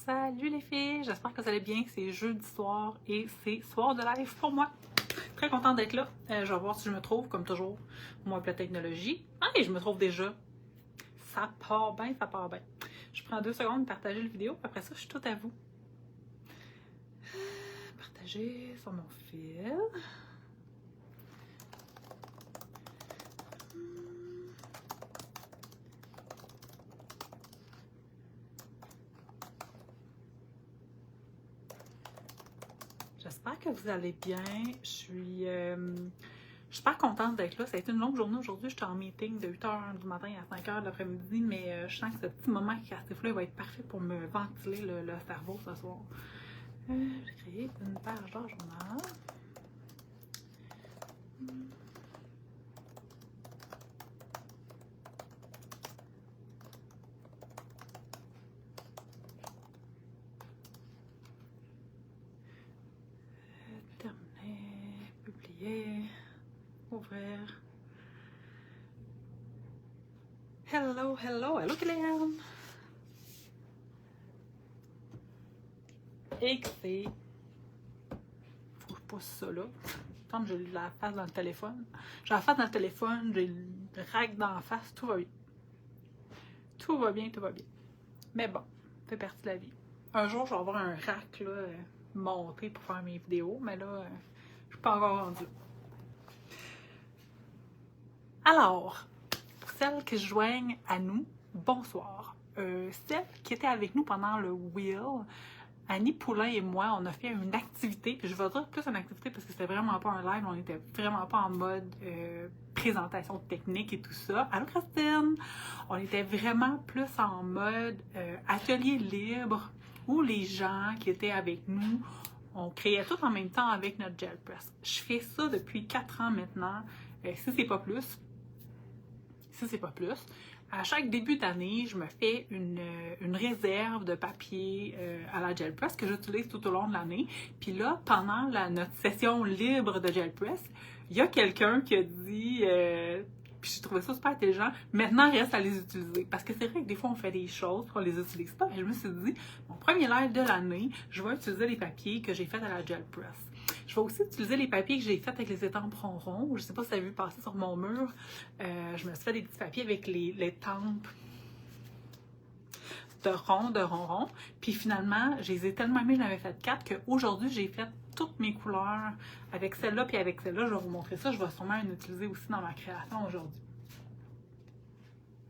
Salut les filles, j'espère que vous allez bien. C'est jeudi soir et c'est soir de live pour moi. Très contente d'être là. Je vais voir si je me trouve, comme toujours, moi avec la technologie. Ah, et je me trouve déjà. Ça part bien, ça part bien. Je prends 2 secondes de partager la vidéo, après ça, je suis tout à vous. Partager sur mon fil. J'espère que vous allez bien. Je suis super contente d'être là. Ça a été une longue journée aujourd'hui. J'étais en meeting de 8h du matin à 5h de l'après-midi, mais je sens que ce petit moment créatif-là va être parfait pour me ventiler le cerveau ce soir. J'ai créé une page de journal. Terminer, publier, ouvrir. Hello, hello, hello Kylian! Et que c'est... Faut que je pousse ça là. Comme j'ai la face dans le téléphone. J'ai la face dans le téléphone, j'ai le rack dans la face, tout va bien. Tout va bien, tout va bien. Mais bon, ça fait partie de la vie. Un jour, je vais avoir un rack là, monté pour faire mes vidéos, mais là, je suis pas encore rendue là. Alors, pour celles qui se joignent à nous, bonsoir. Celles qui étaient avec nous pendant le Wheel, Annie Poulain et moi, on a fait une activité, puis je vais dire plus une activité parce que c'était vraiment pas un live, on était vraiment pas en mode présentation technique et tout ça. Allô Christine! On était vraiment plus en mode atelier libre où les gens qui étaient avec nous, on créait tout en même temps avec notre gel press. Je fais ça depuis 4 ans maintenant, si c'est pas plus. À chaque début d'année, je me fais une réserve de papier à la gel press que j'utilise tout au long de l'année. Puis là, pendant notre session libre de gel press, il y a quelqu'un qui a dit, puis j'ai trouvé ça super intelligent, maintenant reste à les utiliser. Parce que c'est vrai que des fois on fait des choses puis on les utilise pas. Et je me suis dit, mon premier live de l'année, je vais utiliser les papiers que j'ai faits à la gel press. Je vais aussi utiliser les papiers que j'ai faits avec les étampes ronds. Je ne sais pas si vous avez vu passer sur mon mur. Je me suis fait des petits papiers avec les tempes de rond. Puis finalement, je les ai tellement aimés, j'en avais fait 4 qu'aujourd'hui, j'ai fait toutes mes couleurs avec celle-là puis avec celle-là. Je vais vous montrer ça. Je vais sûrement en utiliser aussi dans ma création aujourd'hui.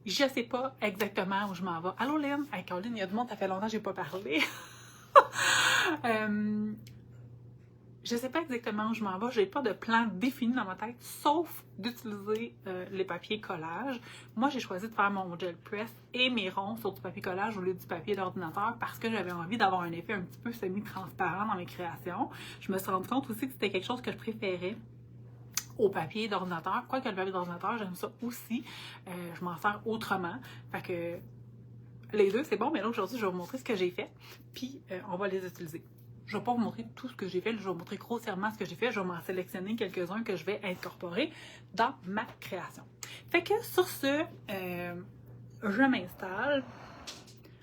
Je ne sais pas exactement où je m'en vais. Allô, Lynn? Hey, Caroline, il y a du monde, ça fait longtemps que je n'ai pas parlé. Je ne sais pas exactement où je m'en vais, je n'ai pas de plan défini dans ma tête, sauf d'utiliser les papiers collage. Moi, j'ai choisi de faire mon gel press et mes ronds sur du papier collage au lieu du papier d'ordinateur parce que j'avais envie d'avoir un effet un petit peu semi-transparent dans mes créations. Je me suis rendu compte aussi que c'était quelque chose que je préférais au papier d'ordinateur. Quoique le papier d'ordinateur, j'aime ça aussi. Je m'en sers autrement. Fait que les deux, c'est bon, mais là, aujourd'hui, je vais vous montrer ce que j'ai fait, puis on va les utiliser. Je ne vais pas vous montrer tout ce que j'ai fait, je vais vous montrer grossièrement ce que j'ai fait. Je vais m'en sélectionner quelques-uns que je vais incorporer dans ma création. Fait que sur ce, je m'installe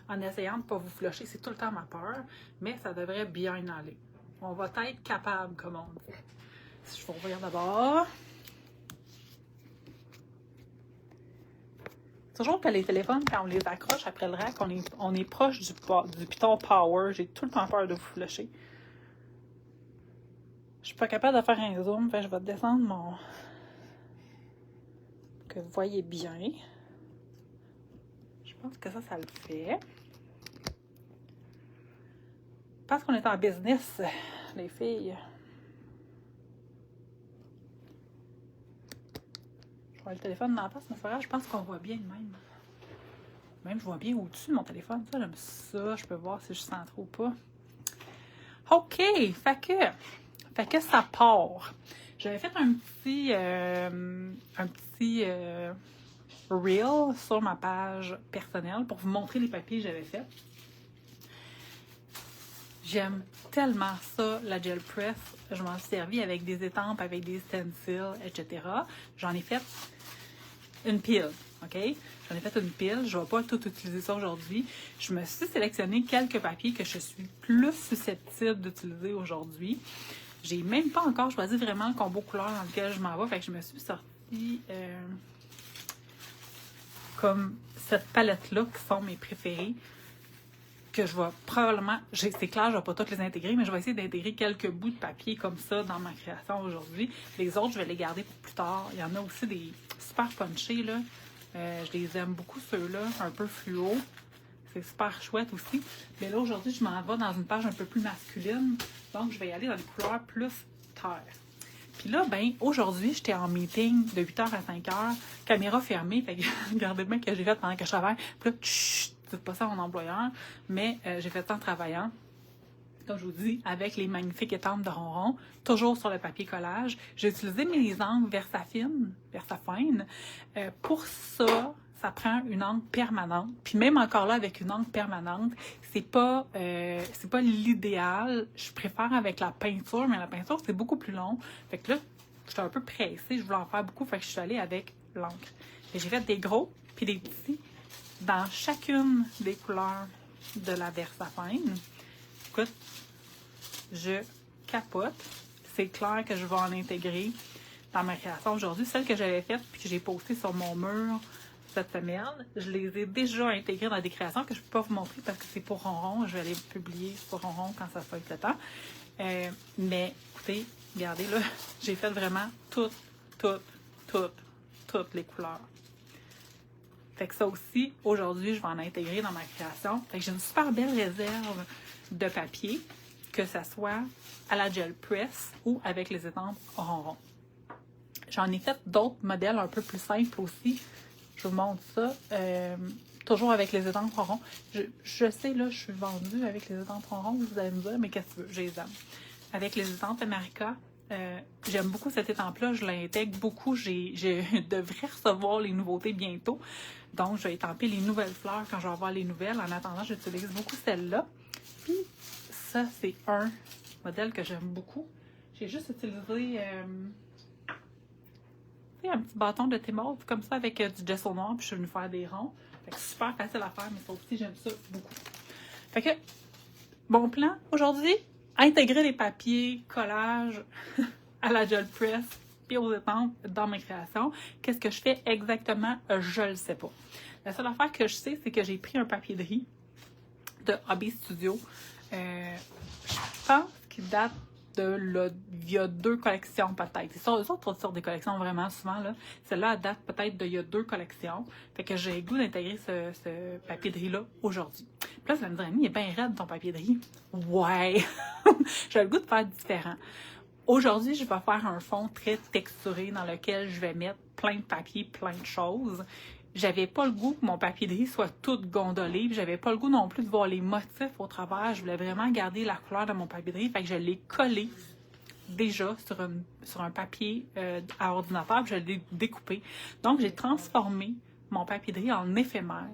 en essayant de ne pas vous flusher. C'est tout le temps ma peur, mais ça devrait bien aller. On va être capable, comme on dit. Si je vous reviens d'abord. Toujours que les téléphones, quand on les accroche après le rack, on est proche du piton power. J'ai tout le temps peur de vous flusher. Je suis pas capable de faire un zoom, fait que je vais descendre mon... que vous voyez bien. Je pense que ça le fait. Je pense qu'on est en business, les filles. Je vois le téléphone dans la face, mais c'est pas grave, je pense qu'on voit bien même. Même je vois bien au-dessus de mon téléphone. Ça, j'aime ça. Je peux voir si je sens trop ou pas. OK, fait que ça part. J'avais fait un petit reel sur ma page personnelle pour vous montrer les papiers que j'avais fait. J'aime tellement ça, la gel press. Je m'en suis servi avec des étampes, avec des stencils, etc. J'en ai fait une pile. OK? J'en ai fait une pile. Je ne vais pas tout utiliser ça aujourd'hui. Je me suis sélectionné quelques papiers que je suis plus susceptible d'utiliser aujourd'hui. J'ai même pas encore choisi vraiment le combo couleur dans lequel je m'en vais. Fait que je me suis sorti comme cette palette-là qui sont mes préférés. Que je vais probablement, c'est clair, je ne vais pas toutes les intégrer, mais je vais essayer d'intégrer quelques bouts de papier comme ça dans ma création aujourd'hui. Les autres, je vais les garder pour plus tard. Il y en a aussi des super punchés, là. Je les aime beaucoup, ceux-là, un peu fluo. C'est super chouette aussi. Mais là, aujourd'hui, je m'en vais dans une page un peu plus masculine. Donc, je vais y aller dans les couleurs plus terre. Puis là, ben, aujourd'hui, j'étais en meeting de 8h à 5h, caméra fermée. Fait que regardez bien ce que j'ai fait pendant que je travaille. Puis là, c'est pas ça à mon employeur, mais j'ai fait ça en travaillant, comme je vous dis, avec les magnifiques étampes de ronron, toujours sur le papier collage. J'ai utilisé mes encres Versafine. Pour ça, ça prend une encre permanente. Puis même encore là, avec une encre permanente, c'est pas l'idéal. Je préfère avec la peinture, mais la peinture, c'est beaucoup plus long. Fait que là, j'étais un peu pressée, je voulais en faire beaucoup, fait que je suis allée avec l'encre. J'ai fait des gros, puis des petits, dans chacune des couleurs de la Versafine. Écoute, je capote. C'est clair que je vais en intégrer dans ma création aujourd'hui. Celle que j'avais faite puis que j'ai postée sur mon mur cette semaine, je les ai déjà intégrées dans des créations que je ne peux pas vous montrer parce que c'est pour Ronron. Je vais les publier pour Ronron quand ça va être le temps. Mais écoutez, regardez là, j'ai fait vraiment toutes les couleurs. Fait que ça aussi, aujourd'hui, je vais en intégrer dans ma création. Fait que j'ai une super belle réserve de papier, que ça soit à la gel press ou avec les étampes ronron. J'en ai fait d'autres modèles un peu plus simples aussi. Je vous montre ça. Toujours avec les étampes ronron. Je sais, là, je suis vendue avec les étampes ronron, vous allez me dire, mais qu'est-ce que tu veux? Je les aime. Avec les étampes America, j'aime beaucoup cette étampe-là, je l'intègre beaucoup. Je devrais recevoir les nouveautés bientôt. Donc, je vais étamper les nouvelles fleurs quand je vais avoir les nouvelles. En attendant, j'utilise beaucoup celle-là. Puis, ça, c'est un modèle que j'aime beaucoup. J'ai juste utilisé un petit bâton de thé mauve comme ça avec du gesso noir. Puis, je suis venue faire des ronds. Fait que super facile à faire, mais ça aussi, j'aime ça beaucoup. Fait que, bon plan aujourd'hui, intégrer les papiers, collage à la gel press puis aux étampes dans mes créations. Qu'est-ce que je fais exactement? Je le sais pas. La seule affaire que je sais, c'est que j'ai pris un papier de riz de Hobby Studio. Je pense qu'il date il y a 2 collections peut-être. C'est ça, eux autres sortent des collections vraiment souvent. Là. Celle-là date peut-être d'il y a 2 collections. Fait que j'ai le goût d'intégrer ce papier de riz-là aujourd'hui. Puis là, vous allez me dire, Annie, il est bien raide ton papier de riz. Ouais! J'ai le goût de faire différent. Aujourd'hui, je vais faire un fond très texturé dans lequel je vais mettre plein de papiers, plein de choses. J'avais pas le goût que mon papier de riz soit tout gondolé, puis j'avais pas le goût non plus de voir les motifs au travers. Je voulais vraiment garder la couleur de mon papier de riz, fait que je l'ai collé déjà sur un papier à ordinateur, puis je l'ai découpé. Donc, j'ai transformé mon papier de riz en éphémère.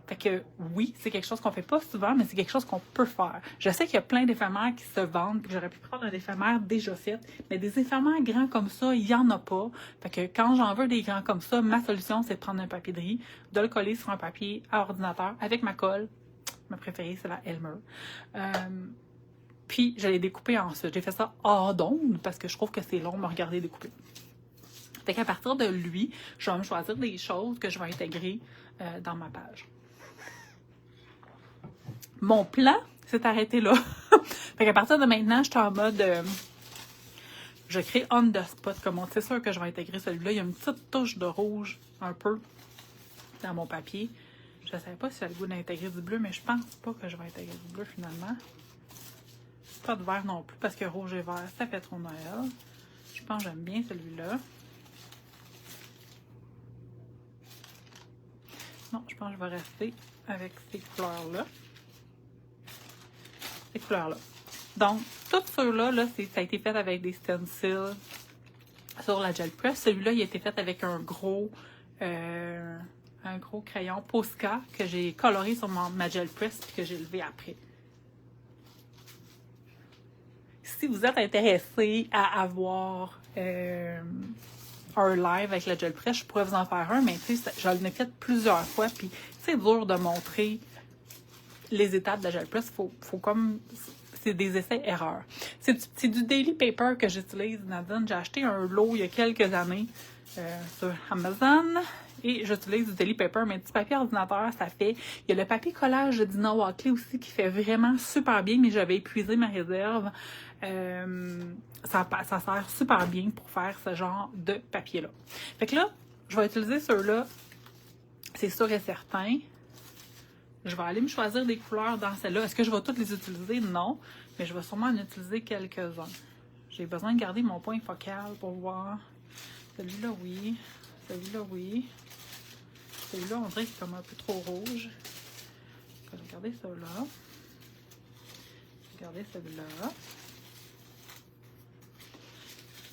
Fait que oui, c'est quelque chose qu'on fait pas souvent, mais c'est quelque chose qu'on peut faire. Je sais qu'il y a plein d'éphémères qui se vendent, puis j'aurais pu prendre un éphémère déjà fait, mais des éphémères grands comme ça, il y en a pas. Fait que quand j'en veux des grands comme ça, ma solution, c'est de prendre un papier de riz, de le coller sur un papier à ordinateur avec ma colle. Ma préférée, c'est la Elmer. Puis, je l'ai découpé ensuite. J'ai fait ça hors d'onde parce que je trouve que c'est long de me regarder découper. Fait qu'à partir de lui, je vais me choisir des choses que je vais intégrer dans ma page. Mon plan s'est arrêté là. Fait qu'à partir de maintenant, je suis en mode... je crée on the spot. Comme c'est sûr que je vais intégrer celui-là. Il y a une petite touche de rouge, un peu, dans mon papier. Je ne savais pas si j'avais le goût d'intégrer du bleu, mais je pense pas que je vais intégrer du bleu finalement. Pas de vert non plus, parce que rouge et vert, ça fait trop Noël. Je pense que j'aime bien celui-là. Non, je pense que je vais rester avec ces couleurs-là. Ces couleurs-là. Donc, tous ceux-là, là, ça a été fait avec des stencils sur la gel press. Celui-là, il a été fait avec un gros crayon Posca que j'ai coloré sur ma gel press et que j'ai levé après. Si vous êtes intéressé à avoir un live avec le gel press, je pourrais vous en faire un, mais tu sais, je l'ai fait plusieurs fois, puis c'est dur de montrer les étapes de la gel press. Faut comme... C'est des essais-erreurs. C'est du daily paper que j'utilise, Nadine. J'ai acheté un lot il y a quelques années sur Amazon et j'utilise du daily paper, mais du papier ordinateur, ça fait... Il y a le papier collage de Dina Watley aussi qui fait vraiment super bien, mais j'avais épuisé ma réserve. Ça sert super bien pour faire ce genre de papier-là. Fait que là, je vais utiliser ceux-là, c'est sûr et certain. Je vais aller me choisir des couleurs dans celle-là. Est-ce que je vais toutes les utiliser? Non. Mais je vais sûrement en utiliser quelques-uns. J'ai besoin de garder mon point focal pour voir. Celui-là, oui. Celui-là, oui. Celui-là, on dirait qu'il est comme un peu trop rouge. Je vais regarder celui-là. Regardez celui-là.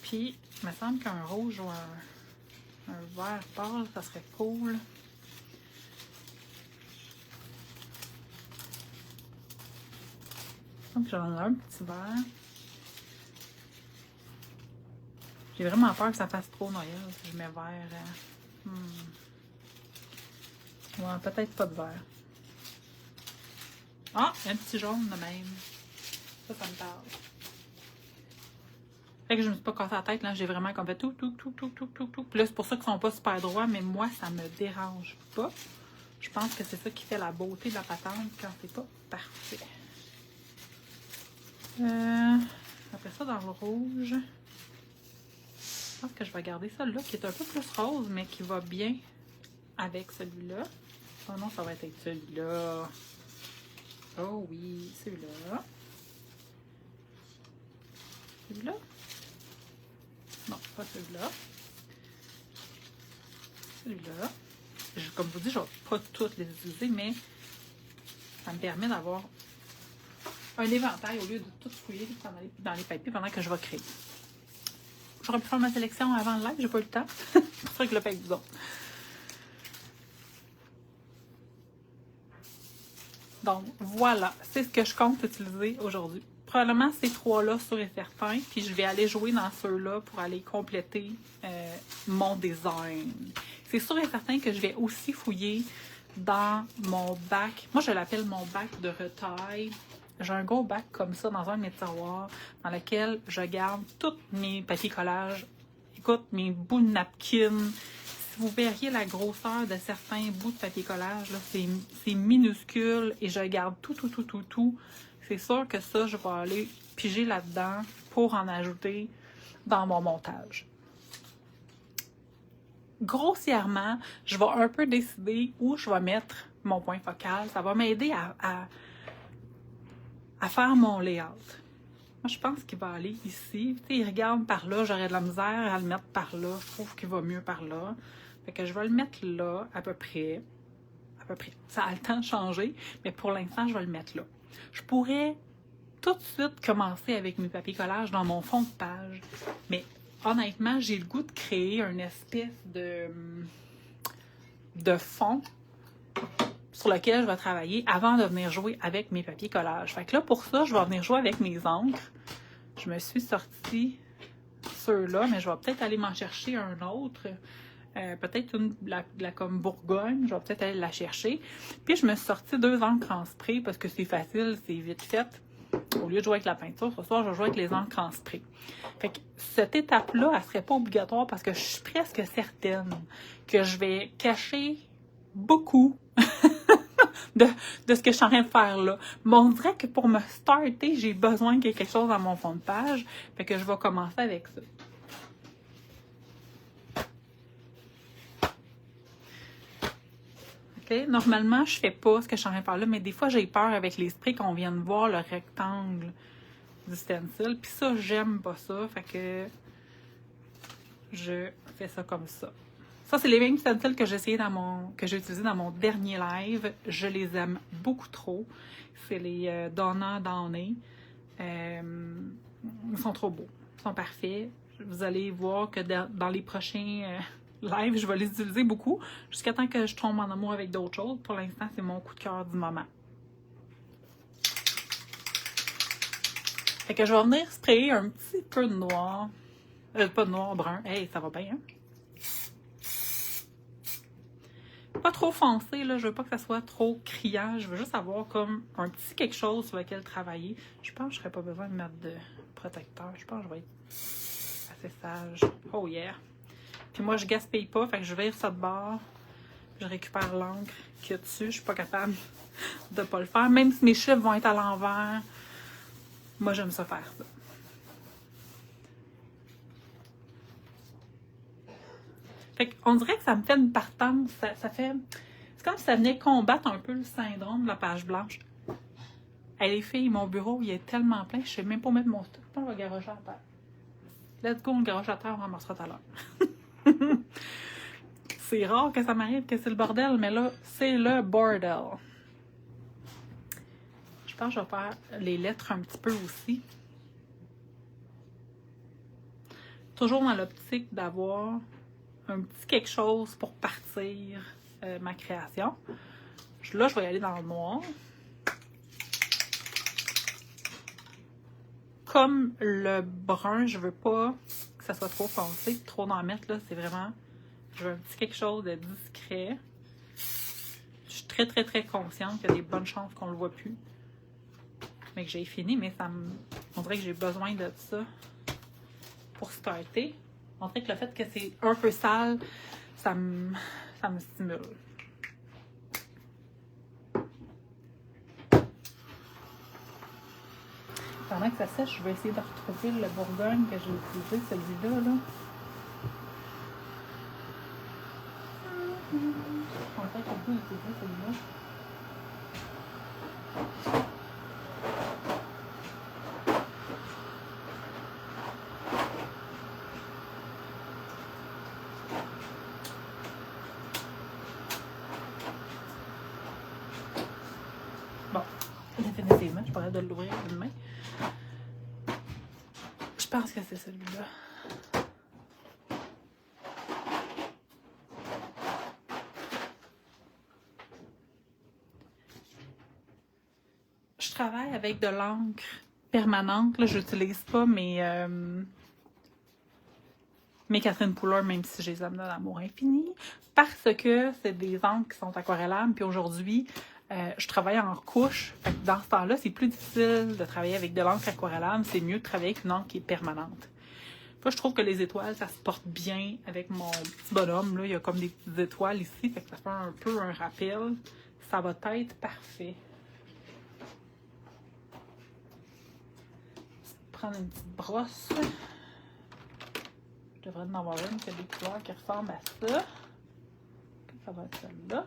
Puis, il me semble qu'un rouge ou un vert pâle, ça serait cool. Donc, j'en ai un petit verre. J'ai vraiment peur que ça fasse trop Noël si je mets vert. Ouais, peut-être pas de vert. Ah, un petit jaune de même. Ça me parle. Fait que je me suis pas cassé la tête, là. J'ai vraiment comme fait tout. Puis là, c'est pour ça qu'ils sont pas super droits, mais moi, ça me dérange pas. Je pense que c'est ça qui fait la beauté de la patente quand c'est pas parfait. Après ça, dans le rouge, je pense que je vais garder celle-là qui est un peu plus rose, mais qui va bien avec celui-là. Oh non, ça va être celui-là. Oh oui, celui-là. Celui-là? Non, pas celui-là. Celui-là. Comme je vous dis, je ne vais pas toutes les utiliser, mais ça me permet d'avoir un éventail au lieu de tout fouiller dans les papiers pendant que je vais créer. J'aurais pu faire ma sélection avant le live, j'ai pas eu le temps. C'est pour ça que je le fais avec vous autres. Donc, voilà, c'est ce que je compte utiliser aujourd'hui. Probablement ces trois-là, sûr et certain. Puis je vais aller jouer dans ceux-là pour aller compléter mon design. C'est sûr et certain que je vais aussi fouiller dans mon bac. Moi, je l'appelle mon bac de retail. J'ai un gros bac comme ça dans un de mes tiroirs dans lequel je garde tous mes papiers collages. Écoute, mes bouts de napkin. Si vous verriez la grosseur de certains bouts de papier collage, c'est minuscule et je garde tout. C'est sûr que ça, je vais aller piger là-dedans pour en ajouter dans mon montage. Grossièrement, je vais un peu décider où je vais mettre mon point focal. Ça va m'aider à faire mon layout. Moi, je pense qu'il va aller ici. Tu sais, il regarde par là, j'aurais de la misère à le mettre par là. Je trouve qu'il va mieux par là. Fait que je vais le mettre là, à peu près. Ça a le temps de changer, mais pour l'instant, je vais le mettre là. Je pourrais tout de suite commencer avec mes papiers collages dans mon fond de page. Mais honnêtement, j'ai le goût de créer une espèce de fond sur lequel je vais travailler avant de venir jouer avec mes papiers collages. Fait que là, pour ça, je vais venir jouer avec mes encres. Je me suis sortie ceux-là, mais je vais peut-être aller m'en chercher un autre. Peut-être la comme Bourgogne, je vais peut-être aller la chercher. Puis je me suis sorti 2 encres en spray parce que c'est facile, c'est vite fait. Au lieu de jouer avec la peinture, ce soir, je vais jouer avec les encres en spray. Fait que cette étape-là, elle serait pas obligatoire parce que je suis presque certaine que je vais cacher beaucoup de ce que je suis en train de faire là. Mais on dirait que pour me starter, j'ai besoin qu'il y ait quelque chose dans mon fond de page. Fait que je vais commencer avec ça. Okay? Normalement, je fais pas ce que je suis en train de faire là, mais des fois, j'ai peur avec les sprays qu'on vient de voir le rectangle du stencil. Puis ça, j'aime pas ça. Fait que je fais ça comme ça. Ça, c'est les mêmes stencils que j'ai utilisé dans mon dernier live. Je les aime beaucoup trop. C'est les Donna Downey. Ils sont trop beaux. Ils sont parfaits. Vous allez voir que dans les prochains lives, je vais les utiliser beaucoup jusqu'à temps que je tombe en amour avec d'autres choses. Pour l'instant, c'est mon coup de cœur du moment. Fait que je vais venir sprayer un petit peu de noir. Pas de noir, brun. Hey, ça va bien, hein? Pas trop foncé, là. Je veux pas que ça soit trop criant. Je veux juste avoir comme un petit quelque chose sur lequel travailler. Je pense que je n'aurais pas besoin de mettre de protecteur. Je pense que je vais être assez sage. Oh yeah! Puis moi, je gaspille pas, fait que je vire ça de bord. Je récupère l'encre qu'il y a dessus. Je suis pas capable de pas le faire. Même si mes chiffres vont être à l'envers, moi, j'aime ça faire ça. Fait qu'on dirait que ça me fait une partance. Ça fait... C'est comme si ça venait combattre un peu le syndrome de la page blanche. Hey, les filles, mon bureau, il est tellement plein, je sais même pas où mettre mon stock. Je pense que je vais garocher à terre. Let's go, on garoche à terre, on ramassera tout à l'heure. C'est rare que ça m'arrive que c'est le bordel, mais là, c'est le bordel. Je pense que je vais faire les lettres un petit peu aussi. Toujours dans l'optique d'avoir un petit quelque chose pour partir ma création. Là, je vais y aller dans le noir. Comme le brun, je veux pas que ça soit trop foncé, trop d'en mettre, là, c'est vraiment... Je veux un petit quelque chose de discret. Je suis très, très, très consciente qu'il y a des bonnes chances qu'on le voit plus. Mais que j'ai fini, mais ça me... On dirait que j'ai besoin de ça pour starter. On dirait que le fait que c'est un peu sale, ça me stimule. Pendant que ça sèche, je vais essayer de retrouver le Bourgogne que j'ai utilisé, celui-là, là. En fait, on peut utiliser celui-là. Bon, définitivement, je pourrais de l'ouvrir d'une main. Je pense que c'est celui-là. Je travaille avec de l'encre permanente. Là, j'utilise pas mes Catherine Poulard, même si je les aime d'amour infini, parce que c'est des encres qui sont aquarellables. Puis aujourd'hui, je travaille en couche. Fait que dans ce temps-là, c'est plus difficile de travailler avec de l'encre aquarellable. C'est mieux de travailler avec une encre qui est permanente. Moi, je trouve que les étoiles, ça se porte bien avec mon petit bonhomme. Là. Il y a comme des petites étoiles ici, fait que ça fait un peu un rappel. Ça va être parfait. Prendre une petite brosse. Je devrais en avoir une qui a des couleurs qui ressemblent à ça. Ça va être celle-là.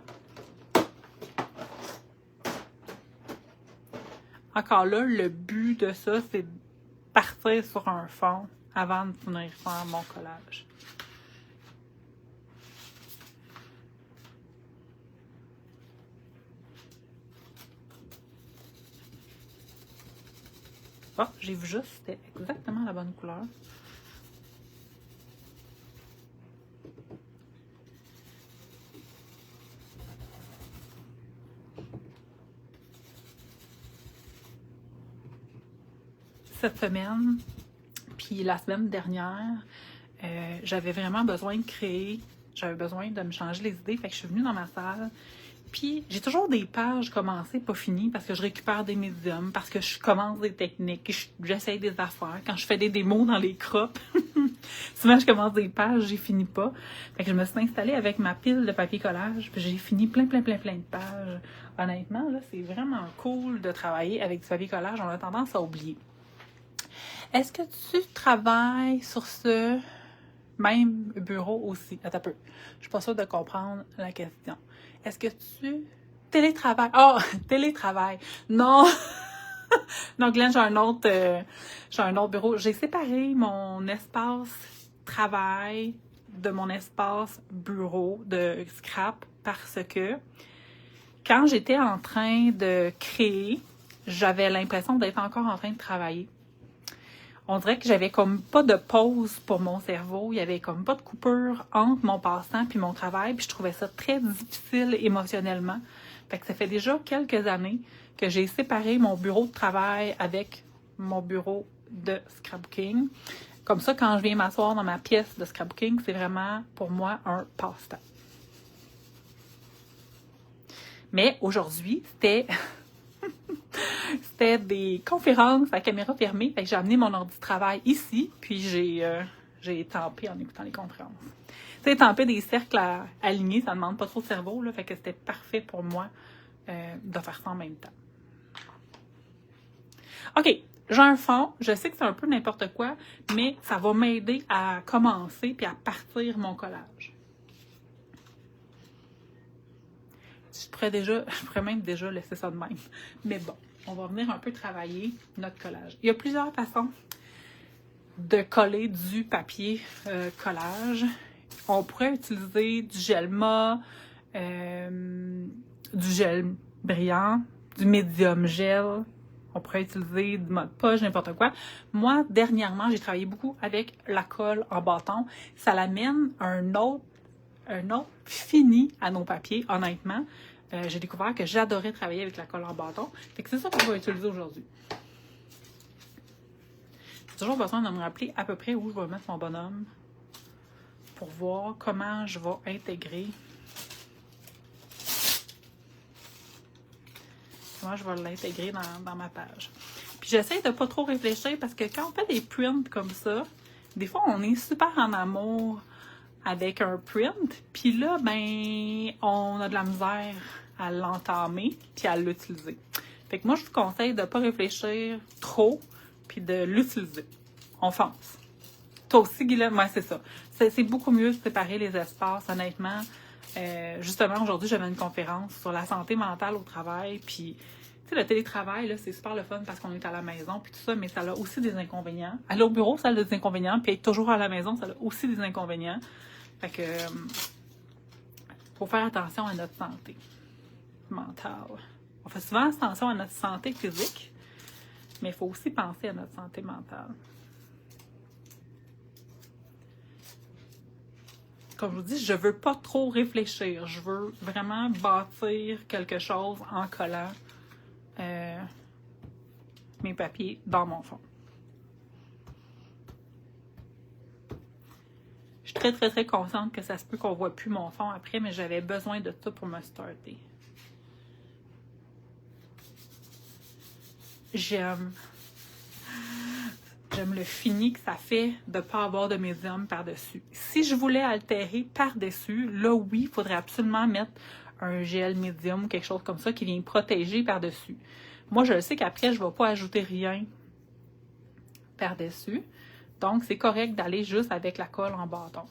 Encore là, le but de ça, c'est de partir sur un fond avant de venir faire mon collage. Oh, j'ai vu juste, c'était exactement la bonne couleur. Cette semaine, puis la semaine dernière, j'avais vraiment besoin de créer, j'avais besoin de me changer les idées, fait que je suis venue dans ma salle, puis j'ai toujours des pages commencées, pas finies, parce que je récupère des médiums, parce que je commence des techniques, j'essaye des affaires, quand je fais des démos dans les crops, souvent je commence des pages, j'y finis pas, fait que je me suis installée avec ma pile de papier collage, puis j'ai fini plein de pages. Honnêtement, là, c'est vraiment cool de travailler avec du papier collage, on a tendance à oublier. Est-ce que tu travailles sur ce même bureau aussi? Attends un peu. Je suis pas sûre de comprendre la question. Est-ce que tu télétravailles? Oh, télétravail. Non! Non, Glenn, j'ai un autre bureau. J'ai séparé mon espace travail de mon espace bureau de scrap parce que quand j'étais en train de créer, j'avais l'impression d'être encore en train de travailler. On dirait que j'avais comme pas de pause pour mon cerveau. Il y avait comme pas de coupure entre mon passe-temps puis mon travail. Puis je trouvais ça très difficile émotionnellement. Fait que ça fait déjà quelques années que j'ai séparé mon bureau de travail avec mon bureau de scrapbooking. Comme ça, quand je viens m'asseoir dans ma pièce de scrapbooking, c'est vraiment pour moi un passe-temps. Mais aujourd'hui, c'était c'était des conférences à caméra fermée. Fait que j'ai amené mon ordi de travail ici, puis j'ai étampé en écoutant les conférences. Tu sais, étamper des cercles alignés, ça ne demande pas trop de cerveau, là, fait que c'était parfait pour moi de faire ça en même temps. OK, j'ai un fond. Je sais que c'est un peu n'importe quoi, mais ça va m'aider à commencer puis à partir mon collage. Je pourrais même déjà laisser ça de même. Mais bon, on va venir un peu travailler notre collage. Il y a plusieurs façons de coller du papier collage. On pourrait utiliser du gel mat, du gel brillant, du médium gel. On pourrait utiliser du mode poche, n'importe quoi. Moi, dernièrement, j'ai travaillé beaucoup avec la colle en bâton. Ça l'amène un autre fini à nos papiers, honnêtement. J'ai découvert que j'adorais travailler avec la colle en bâton. Fait que c'est ça que je vais utiliser aujourd'hui. J'ai toujours besoin de me rappeler à peu près où je vais mettre mon bonhomme pour voir comment je vais intégrer. Comment je vais l'intégrer dans ma page. Puis j'essaie de pas trop réfléchir parce que quand on fait des prints comme ça, des fois on est super en amour avec un print, puis là, ben, on a de la misère à l'entamer puis à l'utiliser. Fait que moi, je vous conseille de pas réfléchir trop puis de l'utiliser. On fonce. Toi aussi, Guylaine, ouais, c'est ça. C'est beaucoup mieux de séparer les espaces, honnêtement. Justement, aujourd'hui, j'avais une conférence sur la santé mentale au travail, puis tu sais, le télétravail, là, c'est super le fun parce qu'on est à la maison, puis tout ça, mais ça a aussi des inconvénients. Aller au bureau, ça a des inconvénients, puis être toujours à la maison, ça a aussi des inconvénients. Fait que, faut faire attention à notre santé mentale. On fait souvent attention à notre santé physique, mais il faut aussi penser à notre santé mentale. Comme je vous dis, je veux pas trop réfléchir. Je veux vraiment bâtir quelque chose en collant mes papiers dans mon fond. Je suis très, très, très consciente que ça se peut qu'on ne voit plus mon fond après, mais j'avais besoin de ça pour me starter. J'aime le fini que ça fait de ne pas avoir de médium par-dessus. Si je voulais altérer par-dessus, là, oui, il faudrait absolument mettre un gel médium ou quelque chose comme ça qui vient protéger par-dessus. Moi, je sais qu'après, je ne vais pas ajouter rien par-dessus. Donc, c'est correct d'aller juste avec la colle en bâton.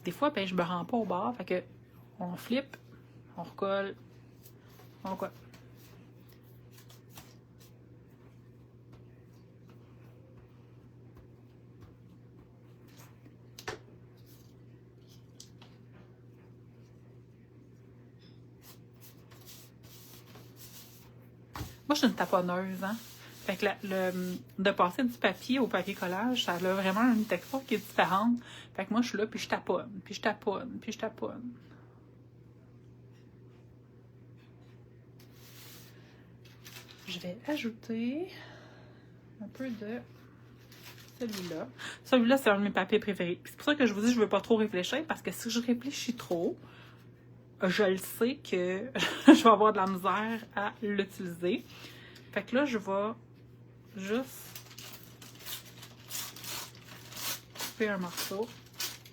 Des fois, ben, je me rends pas au bord, fait que on flippe, on recolle, on colle. Moi, je suis une taponneuse, hein. Fait que de passer du papier au papier collage, ça a vraiment une texture qui est différente. Fait que moi, je suis là, puis je taponne, puis je taponne, puis je taponne. Je vais ajouter un peu de celui-là. Celui-là, c'est un de mes papiers préférés. C'est pour ça que je vous dis que je ne veux pas trop réfléchir, parce que si je réfléchis trop, je le sais que je vais avoir de la misère à l'utiliser. Fait que là, je vais juste couper un morceau.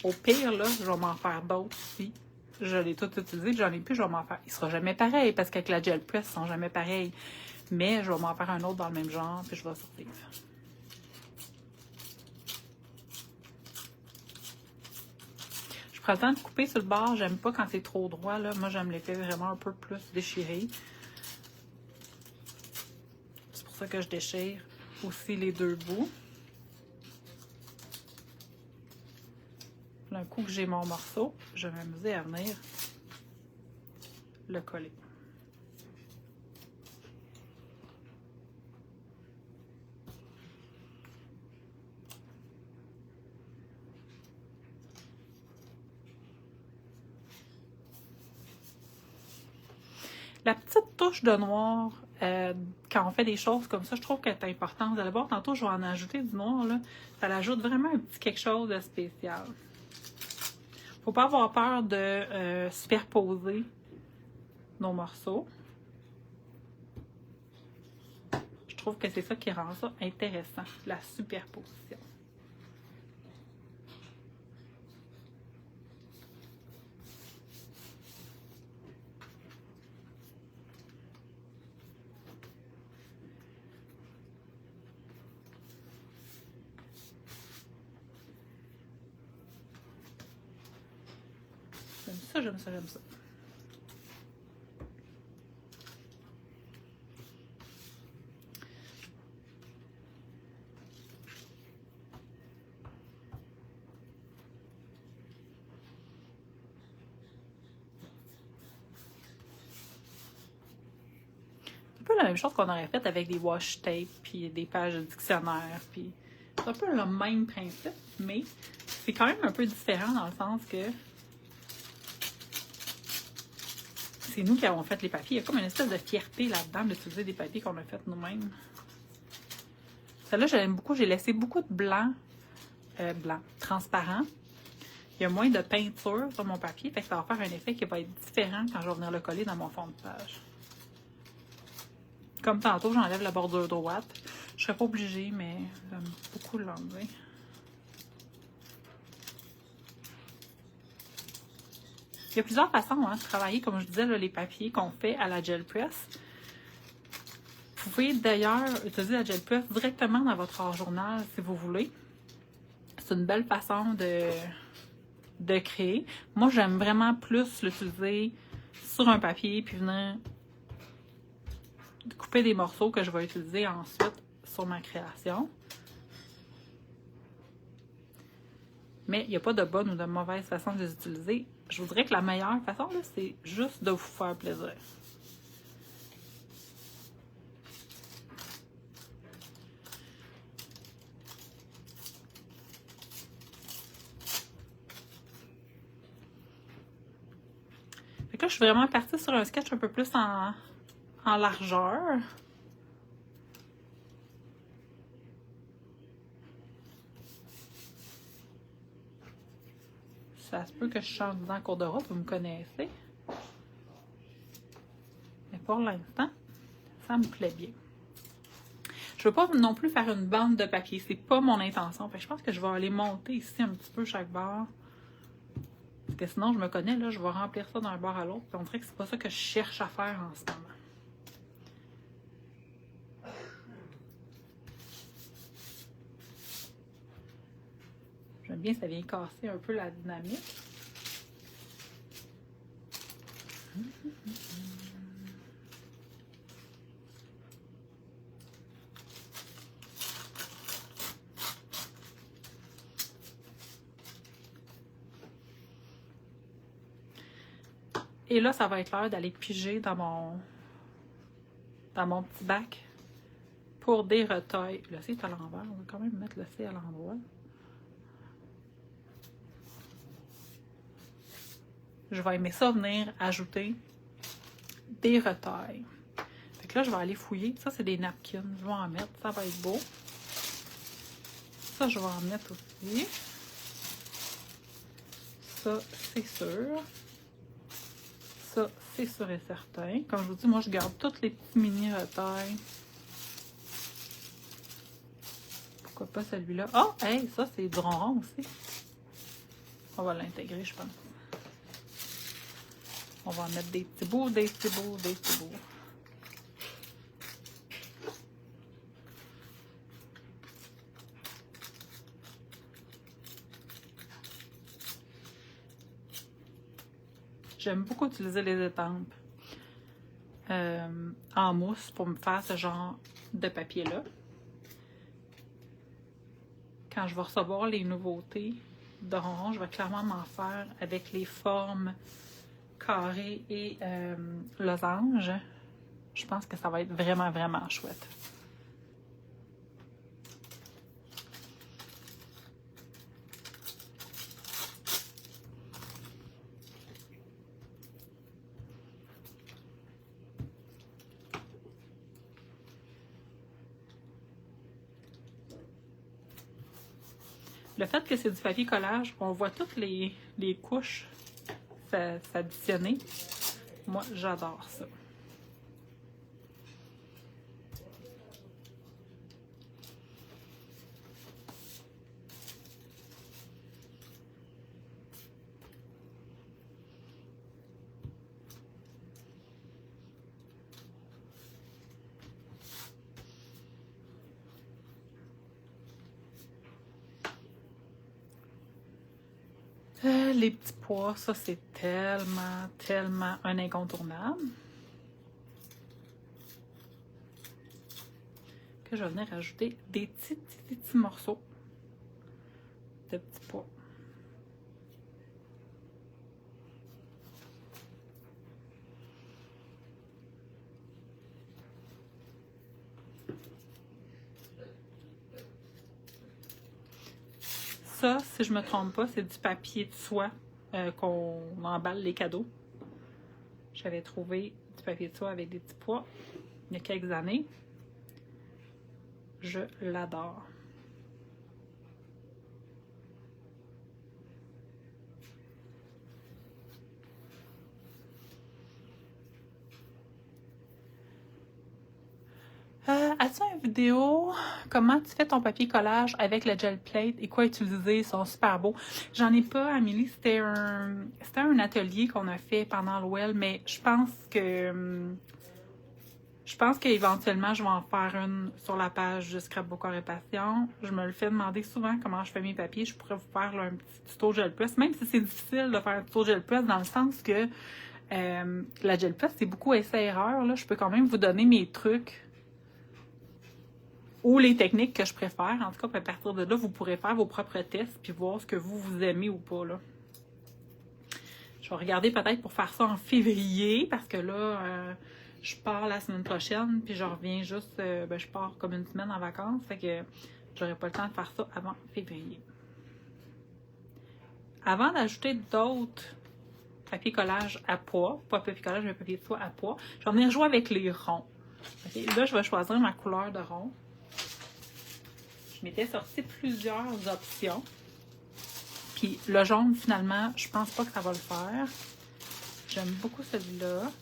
Au pire, là, je vais m'en faire d'autres si je l'ai tout utilisé, j'en ai plus, je vais m'en faire. Il sera jamais pareil, parce qu'avec la gel press, ils sont jamais pareils. Mais je vais m'en faire un autre dans le même genre, puis je vais sortir. Je prends le temps de couper sur le bord. J'aime pas quand c'est trop droit, là. Moi, j'aime l'effet vraiment un peu plus déchiré. C'est pour ça que je déchire aussi les deux bouts. Un coup que j'ai mon morceau, je vais m'amuser à venir le coller. La petite touche de noir quand on fait des choses comme ça, je trouve que c'est important. Vous allez voir, tantôt, je vais en ajouter du noir, là. Ça l'ajoute vraiment un petit quelque chose de spécial. Faut pas avoir peur de superposer nos morceaux. Je trouve que c'est ça qui rend ça intéressant, la superposition. J'aime ça, j'aime ça, j'aime ça. C'est un peu la même chose qu'on aurait fait avec des washi tape puis des pages de dictionnaire. Puis c'est un peu le même principe, mais c'est quand même un peu différent dans le sens que c'est nous qui avons fait les papiers. Il y a comme une espèce de fierté là-dedans d'utiliser des papiers qu'on a fait nous-mêmes. Celle-là, j'aime beaucoup. J'ai laissé beaucoup de blanc, transparent. Il y a moins de peinture sur mon papier, fait que ça va faire un effet qui va être différent quand je vais venir le coller dans mon fond de page. Comme tantôt, j'enlève la bordure droite. Je ne serais pas obligée, mais j'aime beaucoup l'enlever. Il y a plusieurs façons de travailler, comme je disais, là, les papiers qu'on fait à la gel press. Vous pouvez d'ailleurs utiliser la gel press directement dans votre art journal si vous voulez. C'est une belle façon de créer. Moi, j'aime vraiment plus l'utiliser sur un papier puis venir couper des morceaux que je vais utiliser ensuite sur ma création. Mais il n'y a pas de bonne ou de mauvaise façon de les utiliser. Je voudrais que la meilleure façon, c'est juste de vous faire plaisir. Fait que là, je suis vraiment partie sur un sketch un peu plus en largeur. Ça se peut que je change dans le cours de route, vous me connaissez. Mais pour l'instant, ça me plaît bien. Je ne veux pas non plus faire une bande de papier, c'est pas mon intention. Fait que je pense que je vais aller monter ici un petit peu chaque barre. Parce que sinon, je me connais, là, je vais remplir ça d'un bord à l'autre. Puis on dirait que c'est pas ça que je cherche à faire en ce moment. J'aime bien, ça vient casser un peu la dynamique. Et là, ça va être l'heure d'aller piger dans mon petit bac pour des retailles. Le C est à l'envers, on va quand même mettre le C à l'endroit. Je vais aimer ça venir ajouter des retailles. Fait que là, je vais aller fouiller. Ça, c'est des napkins. Je vais en mettre. Ça va être beau. Ça, je vais en mettre aussi. Ça, c'est sûr. Ça, c'est sûr et certain. Comme je vous dis, moi, je garde tous les petits mini retailles. Pourquoi pas celui-là? Oh, hey, ça, c'est du ronron aussi. On va l'intégrer, je pense. On va en mettre des petits bouts, des petits bouts, des petits bouts. J'aime beaucoup utiliser les étampes en mousse pour me faire ce genre de papier-là. Quand je vais recevoir les nouveautés de ronron, je vais clairement m'en faire avec les formes carrées et losanges. Je pense que ça va être vraiment, vraiment chouette. Le fait que c'est du papier collage, on voit toutes les couches s'additionner. Moi, j'adore ça. Les petits pois, ça c'est tellement un incontournable. Que je vais venir ajouter des petits morceaux de petits pois. Ça, si je me trompe pas, c'est du papier de soie qu'on emballe les cadeaux. J'avais trouvé du papier de soie avec des petits pois il y a quelques années. Je l'adore. As-tu une vidéo? Comment tu fais ton papier collage avec le gel plate et quoi utiliser? Ils sont super beaux. J'en ai pas, Amélie. C'était un atelier qu'on a fait pendant l'OL, mais je pense qu'éventuellement, je vais en faire une sur la page de Scrapbook Art et Passion. Je me le fais demander souvent comment je fais mes papiers. Je pourrais vous faire là, un petit tuto gel press, même si c'est difficile de faire un tuto gel press dans le sens que la gel press, c'est beaucoup essai-erreur. Je peux quand même vous donner mes trucs ou les techniques que je préfère. En tout cas, à partir de là, vous pourrez faire vos propres tests puis voir ce que vous aimez ou pas. Là. Je vais regarder peut-être pour faire ça en février parce que là, je pars la semaine prochaine puis je reviens juste, je pars comme une semaine en vacances. Fait que j'aurai pas le temps de faire ça avant février. Avant d'ajouter d'autres papier collage à pois, pas papier collage, mais papier de soie à pois, je vais venir jouer avec les ronds. Okay? Là, je vais choisir ma couleur de rond. Je m'étais sorti plusieurs options. Puis le jaune, finalement, je pense pas que ça va le faire. J'aime beaucoup celui-là.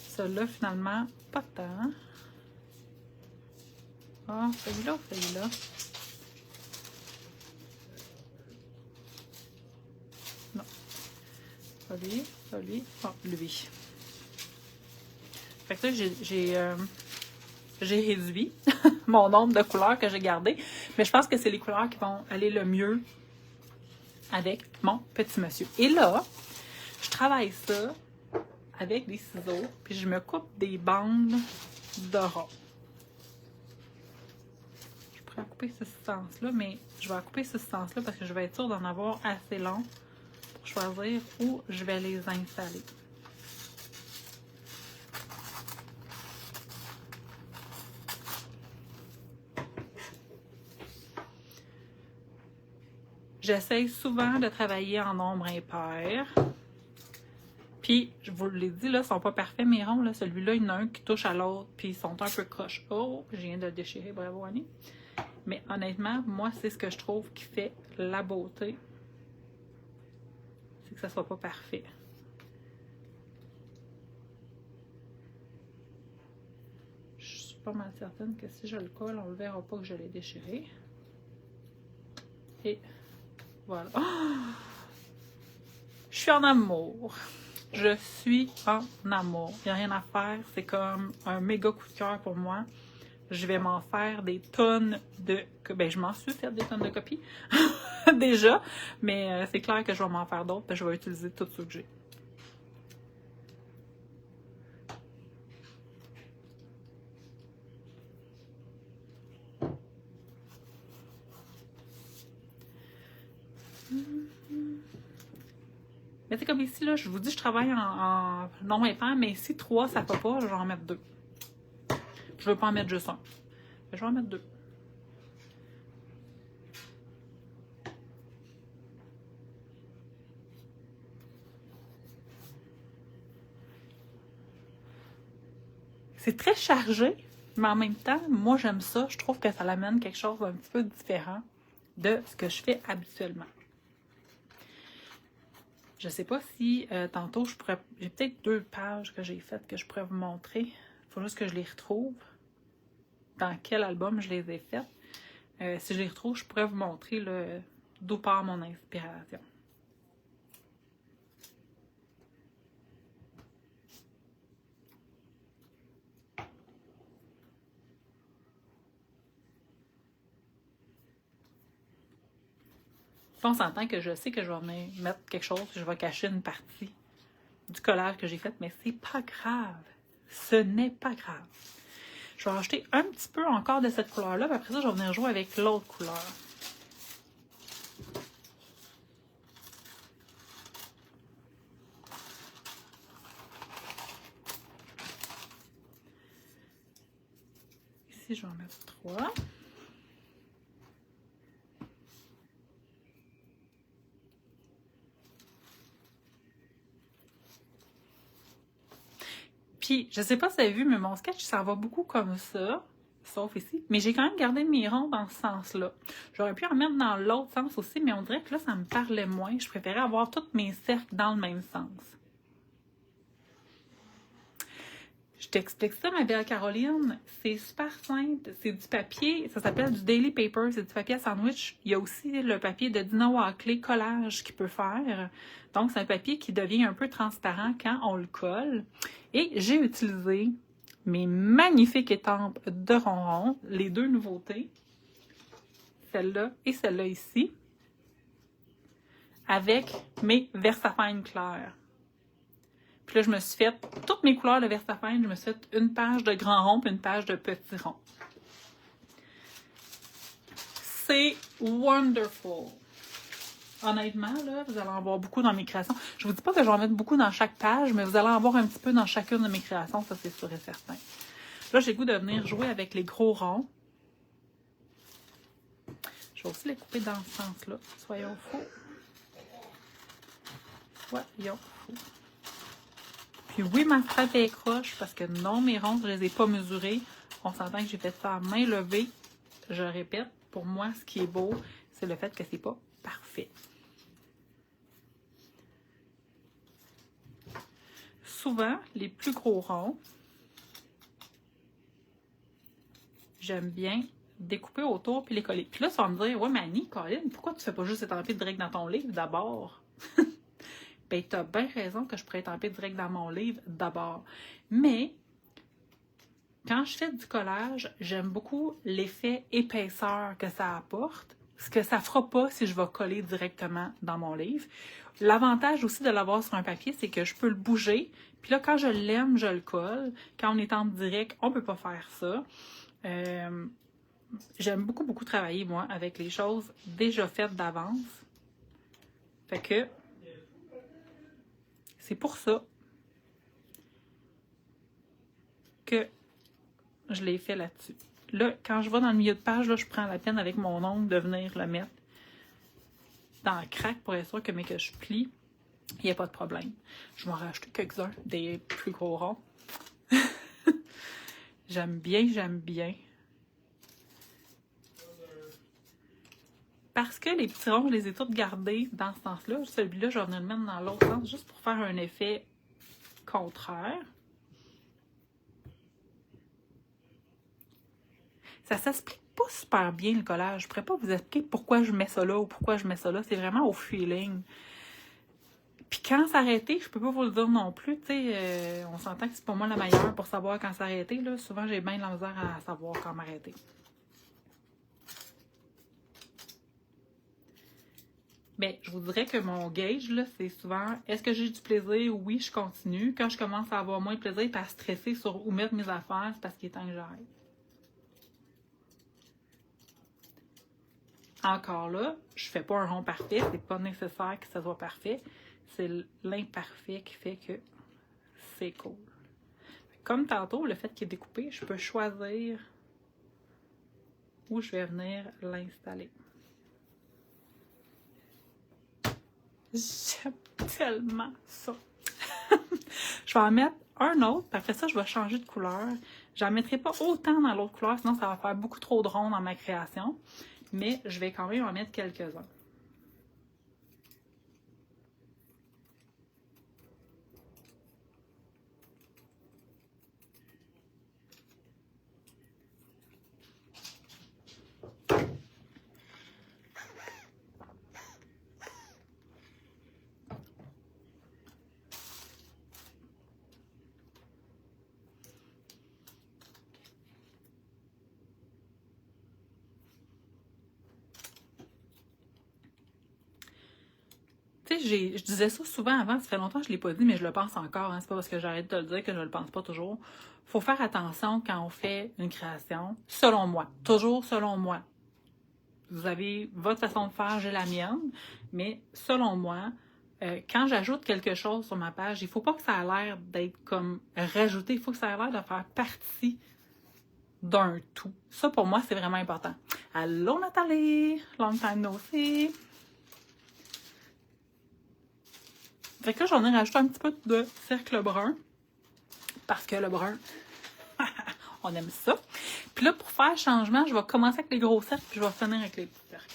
Celui-là, finalement, pas tant. Ah, celui-là ou celui-là? Non. Celui. Oh, lui. Fait que là, j'ai réduit mon nombre de couleurs que j'ai gardé, mais je pense que c'est les couleurs qui vont aller le mieux avec mon petit monsieur. Et là, je travaille ça avec des ciseaux, puis je me coupe des bandes de rond. Je pourrais couper ce sens-là, mais je vais couper ce sens-là parce que je vais être sûre d'en avoir assez long pour choisir où je vais les installer. J'essaye souvent de travailler en nombre impair. Puis, je vous l'ai dit, là, ils sont pas parfaits, mes ronds. Là. Celui-là, il y en a un qui touche à l'autre, puis ils sont un peu croches. Oh, je viens de le déchirer, bravo Annie. Mais honnêtement, moi, c'est ce que je trouve qui fait la beauté. C'est que ça soit pas parfait. Je suis pas mal certaine que si je le colle, on ne le verra pas que je l'ai déchiré. Et voilà. Oh! Je suis en amour. Je suis en amour. Il n'y a rien à faire. C'est comme un méga coup de cœur pour moi. Je vais m'en faire des tonnes de... Ben, je m'en suis fait des tonnes de copies déjà. Mais c'est clair que je vais m'en faire d'autres. Je vais utiliser tout ce que j'ai. Mais c'est comme ici, là, je vous dis, je travaille en nombre impair, mais si 3, ça ne fait pas, je vais en mettre 2. Je ne veux pas en mettre juste un. Je vais en mettre 2. C'est très chargé, mais en même temps, moi, j'aime ça. Je trouve que ça l'amène quelque chose d'un petit peu différent de ce que je fais habituellement. Je ne sais pas si tantôt je pourrais... J'ai peut-être 2 pages que j'ai faites que je pourrais vous montrer. Il faut juste que je les retrouve. Dans quel album je les ai faites. Si je les retrouve, je pourrais vous montrer d'où part mon inspiration. On s'entend que je sais que je vais venir mettre quelque chose, je vais cacher une partie du collage que j'ai fait, mais c'est pas grave. Ce n'est pas grave. Je vais rajouter un petit peu encore de cette couleur-là, puis après ça, je vais venir jouer avec l'autre couleur. Ici, je vais en mettre 3. Puis, je sais pas si vous avez vu, mais mon sketch, ça va beaucoup comme ça, sauf ici. Mais j'ai quand même gardé mes ronds dans ce sens-là. J'aurais pu en mettre dans l'autre sens aussi, mais on dirait que là, ça me parlait moins. Je préférais avoir tous mes cercles dans le même sens. Je t'explique ça, ma belle Caroline. C'est super simple. C'est du papier, ça s'appelle du Daily Paper, c'est du papier à sandwich. Il y a aussi le papier de Dina Wackley collage qu'il peut faire. Donc, c'est un papier qui devient un peu transparent quand on le colle. Et j'ai utilisé mes magnifiques étampes de ronron, les 2 nouveautés, celle-là et celle-là ici, avec mes Versafine clairs. Puis là, je me suis fait toutes mes couleurs de Versafine. Je me suis fait une page de grand rond et une page de petit rond. C'est wonderful. Honnêtement, là, vous allez en voir beaucoup dans mes créations. Je vous dis pas que je vais en mettre beaucoup dans chaque page, mais vous allez en voir un petit peu dans chacune de mes créations, ça c'est sûr et certain. Là, j'ai le goût de venir jouer avec les gros ronds. Je vais aussi les couper dans ce sens-là. Soyons fous. Soyons fous. Puis oui, ma frappe est croche parce que non, mes ronds, je les ai pas mesurés. On s'entend que j'ai fait ça à main levée. Je répète, pour moi, ce qui est beau, c'est le fait que c'est pas parfait. Souvent, les plus gros ronds, j'aime bien découper autour puis les coller. Puis là, ça va me dire, ouais, mais Annie, Colin, pourquoi tu fais pas juste étamper direct dans ton livre d'abord? Ben, t'as bien raison que je pourrais étamper direct dans mon livre d'abord. Mais, quand je fais du collage, j'aime beaucoup l'effet épaisseur que ça apporte, ce que ça fera pas si je vais coller directement dans mon livre. L'avantage aussi de l'avoir sur un papier, c'est que je peux le bouger. Puis là, quand je l'aime, je le colle. Quand on est en direct, on peut pas faire ça. J'aime beaucoup, beaucoup travailler, moi, avec les choses déjà faites d'avance. Fait que c'est pour ça que je l'ai fait là-dessus. Là, quand je vais dans le milieu de page, là, je prends la peine avec mon ongle de venir le mettre dans le crack pour être sûr que, mais que je plie, il n'y a pas de problème. Je vais en rajouter quelques-uns, des plus gros ronds. J'aime bien, j'aime bien. Parce que les petits ronds, je les ai tous gardés dans ce sens-là. Celui-là, je vais venir le mettre dans l'autre sens, juste pour faire un effet contraire. Ça s'explique pas super bien, le collage. Je pourrais pas vous expliquer pourquoi je mets ça là ou pourquoi je mets ça là. C'est vraiment au feeling. Puis quand s'arrêter, je peux pas vous le dire non plus. On s'entend que c'est pas moi la meilleure pour savoir quand s'arrêter. Souvent, j'ai bien de la misère à savoir quand m'arrêter. Bien, je vous dirais que mon gauge, là, c'est souvent, est-ce que j'ai du plaisir? Oui, je continue. Quand je commence à avoir moins de plaisir et à stresser sur où mettre mes affaires, c'est parce qu'il est temps que j'arrête. Encore là, je fais pas un rond parfait, c'est pas nécessaire que ça soit parfait. C'est l'imparfait qui fait que c'est cool. Comme tantôt, le fait qu'il est découpé, je peux choisir où je vais venir l'installer. J'aime tellement ça. Je vais en mettre un autre, puis après ça, je vais changer de couleur. J'en mettrai pas autant dans l'autre couleur, sinon ça va faire beaucoup trop de ronds dans ma création. mais je vais quand même en mettre quelques-uns. Tu sais, je disais ça souvent avant, ça fait longtemps que je ne l'ai pas dit, mais je le pense encore. Hein. C'est pas parce que j'arrête de le dire que je le pense pas toujours. Faut faire attention quand on fait une création, selon moi. Toujours selon moi. Vous avez votre façon de faire, j'ai la mienne, mais selon moi, quand j'ajoute quelque chose sur ma page, il ne faut pas que ça ait l'air d'être comme rajouté, il faut que ça ait l'air de faire partie d'un tout. Ça, pour moi, c'est vraiment important. Allô, Nathalie! Long time no see! Fait que là, j'en ai rajouté un petit peu de cercle brun. Parce que le brun, on aime ça. Puis là, pour faire changement, je vais commencer avec les gros cercles, puis je vais finir avec les petits cercles.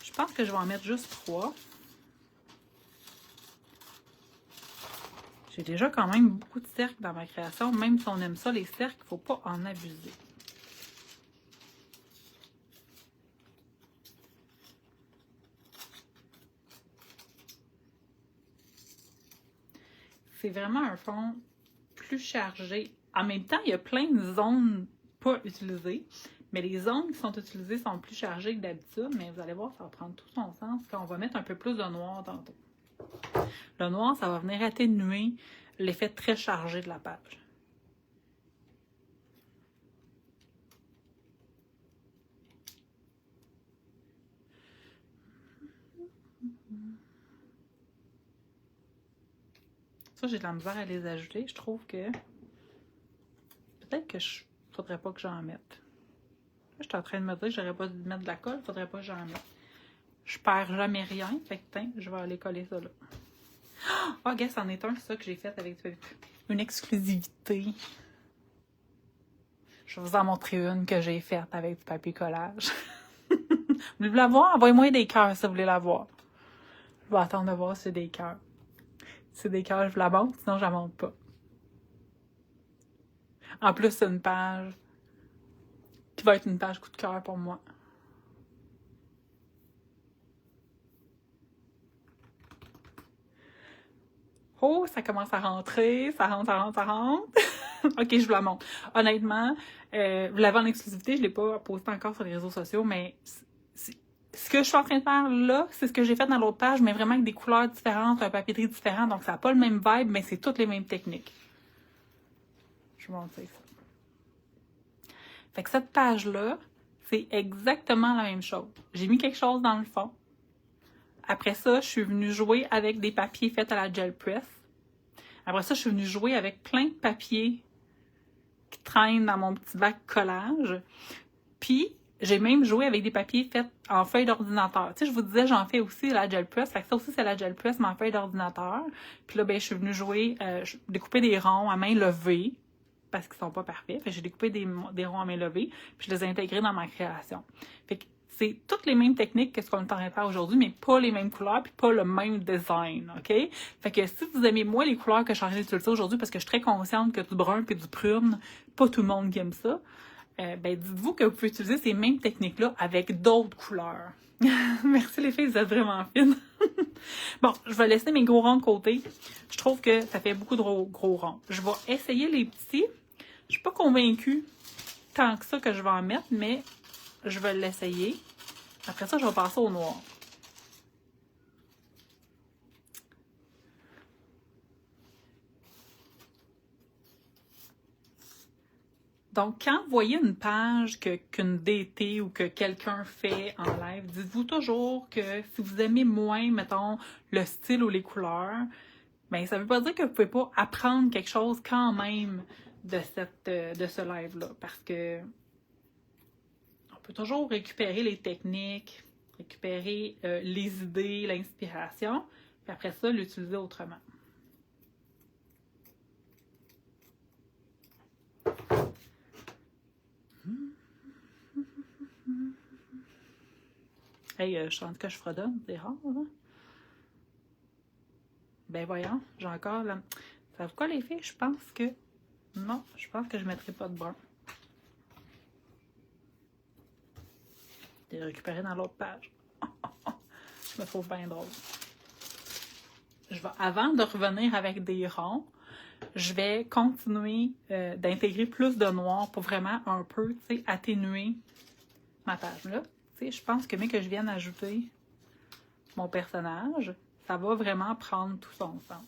Je pense que je vais en mettre juste 3. J'ai déjà quand même beaucoup de cercles dans ma création. Même si on aime ça, les cercles, il ne faut pas en abuser. C'est vraiment un fond plus chargé. En même temps, il y a plein de zones pas utilisées, mais les zones qui sont utilisées sont plus chargées que d'habitude, mais vous allez voir, ça va prendre tout son sens quand on va mettre un peu plus de noir tantôt. Le noir, ça va venir atténuer l'effet très chargé de la page. Ça, j'ai de la misère à les ajouter. Je trouve que peut-être que faudrait pas que j'en mette. Là, je suis en train de me dire que j'aurais pas dû mettre de la colle, faudrait pas que j'en mette. Je perds jamais rien, fait que tiens, je vais aller coller ça là. Ah, oh, c'en est un, ça que j'ai fait avec une exclusivité. Je vais vous en montrer une que j'ai faite avec du papier collage. Vous voulez la voir? Envoyez-moi des cœurs si vous voulez la voir. Je vais attendre de voir si c'est des cœurs. Si c'est des cœurs, je vous la montre, sinon je la montre pas. En plus, c'est une page qui va être une page coup de cœur pour moi. Oh, ça commence à rentrer, ça rentre, ça rentre, ça rentre. Ok, je vous la montre. Honnêtement, vous l'avez en exclusivité, je ne l'ai pas posté encore sur les réseaux sociaux, mais ce que je suis en train de faire là, c'est ce que j'ai fait dans l'autre page, mais vraiment avec des couleurs différentes, un papeterie différent, donc ça n'a pas le même vibe, mais c'est toutes les mêmes techniques. Je vais vous montrer ça. Fait que cette page-là, c'est exactement la même chose. J'ai mis quelque chose dans le fond. Après ça, je suis venue jouer avec des papiers faits à la gel press. Après ça, je suis venue jouer avec plein de papiers qui traînent dans mon petit bac collage. Puis, j'ai même joué avec des papiers faits en feuille d'ordinateur. Tu sais, je vous disais, j'en fais aussi la gel press. Fait que ça aussi, c'est la gel press, mais en feuille d'ordinateur. Puis là, ben, je suis venue jouer, découper des ronds à main levée, parce qu'ils sont pas parfaits. Fait que j'ai découpé des ronds à main levée, puis je les ai intégrés dans ma création. Fait que c'est toutes les mêmes techniques que ce qu'on est en train de faire aujourd'hui, mais pas les mêmes couleurs, puis pas le même design, OK? Fait que si vous aimez moins les couleurs que je suis en train d'utiliser aujourd'hui, parce que je suis très consciente que du brun puis du prune, pas tout le monde qui aime ça, ben dites-vous que vous pouvez utiliser ces mêmes techniques-là avec d'autres couleurs. Merci les filles, vous êtes vraiment fines. Bon, je vais laisser mes gros ronds de côté. Je trouve que ça fait beaucoup de gros ronds. Je vais essayer les petits. Je suis pas convaincue tant que ça que je vais en mettre, mais je vais l'essayer. Après ça, je vais passer au noir. Donc, quand vous voyez une page qu'une DT ou que quelqu'un fait en live, dites-vous toujours que si vous aimez moins, mettons, le style ou les couleurs, ben ça veut pas dire que vous pouvez pas apprendre quelque chose quand même de ce live-là. Parce que on peut toujours récupérer les techniques, récupérer les idées, l'inspiration, puis après ça, l'utiliser autrement. Hey, je sens que je fredonne, c'est rare, hein? Ben voyons, j'ai encore la... Savez-vous quoi les filles? Je pense que... Non, je pense que je ne mettrai pas de brun. Je l'ai récupéré dans l'autre page. Je me trouve bien drôle. Avant de revenir avec des ronds, je vais continuer d'intégrer plus de noir pour vraiment un peu, tu sais, atténuer ma page. Là, tu sais, je pense que mais que je vienne ajouter mon personnage, ça va vraiment prendre tout son sens.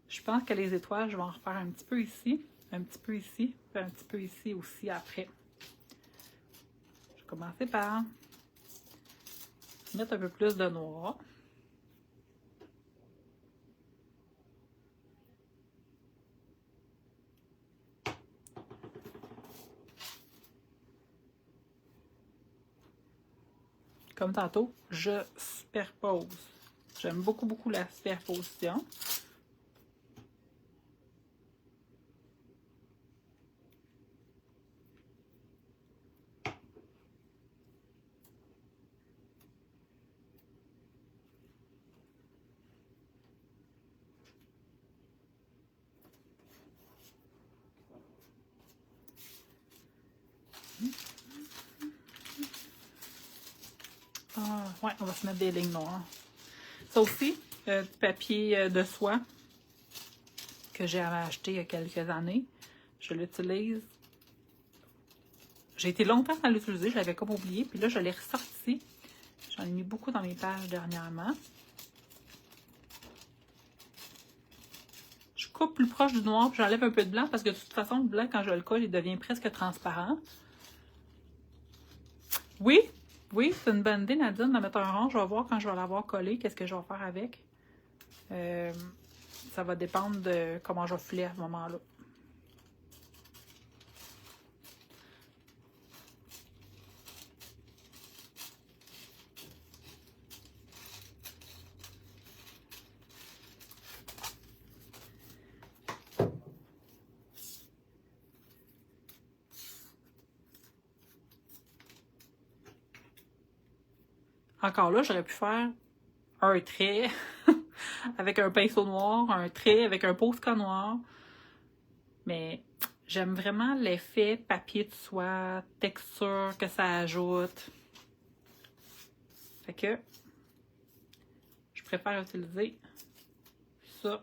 Je pense que les étoiles, je vais en refaire un petit peu ici, un petit peu ici, puis un petit peu ici aussi après. Je vais commencer par mettre un peu plus de noir. Comme tantôt, je superpose. J'aime beaucoup, beaucoup la superposition. Ah, ouais, on va se mettre des lignes noires. Ça aussi, du papier de soie que j'ai acheté il y a quelques années. Je l'utilise. J'ai été longtemps sans l'utiliser, je l'avais comme oublié. Puis là, je l'ai ressorti. J'en ai mis beaucoup dans mes pages dernièrement. Je coupe plus proche du noir, puis j'enlève un peu de blanc parce que de toute façon, le blanc, quand je le colle, il devient presque transparent. Oui, oui, c'est une bonne idée, Nadine, de mettre un rond. Je vais voir quand je vais l'avoir collé, qu'est-ce que je vais faire avec. Ça va dépendre de comment je vais filer à ce moment-là. Encore là, j'aurais pu faire un trait avec un pinceau noir, un trait avec un Posca noir. Mais j'aime vraiment l'effet papier de soie, texture que ça ajoute. Fait que je préfère utiliser ça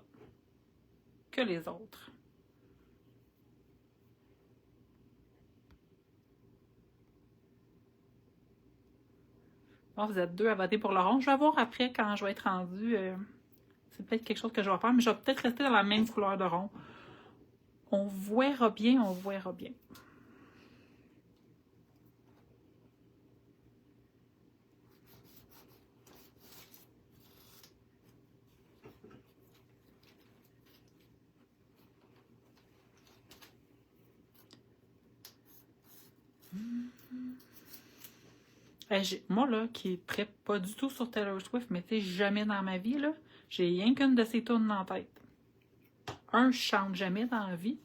que les autres. Bon, vous êtes deux à voter pour le rond. Je vais voir après quand je vais être rendue. C'est peut-être quelque chose que je vais faire, mais je vais peut-être rester dans la même couleur de rond. On verra bien, on verra bien. Moi, là, qui est très pas du tout sur Taylor Swift, mais tu sais, jamais dans ma vie, là, j'ai rien qu'une de ses tunes en tête. Je chante jamais dans la vie.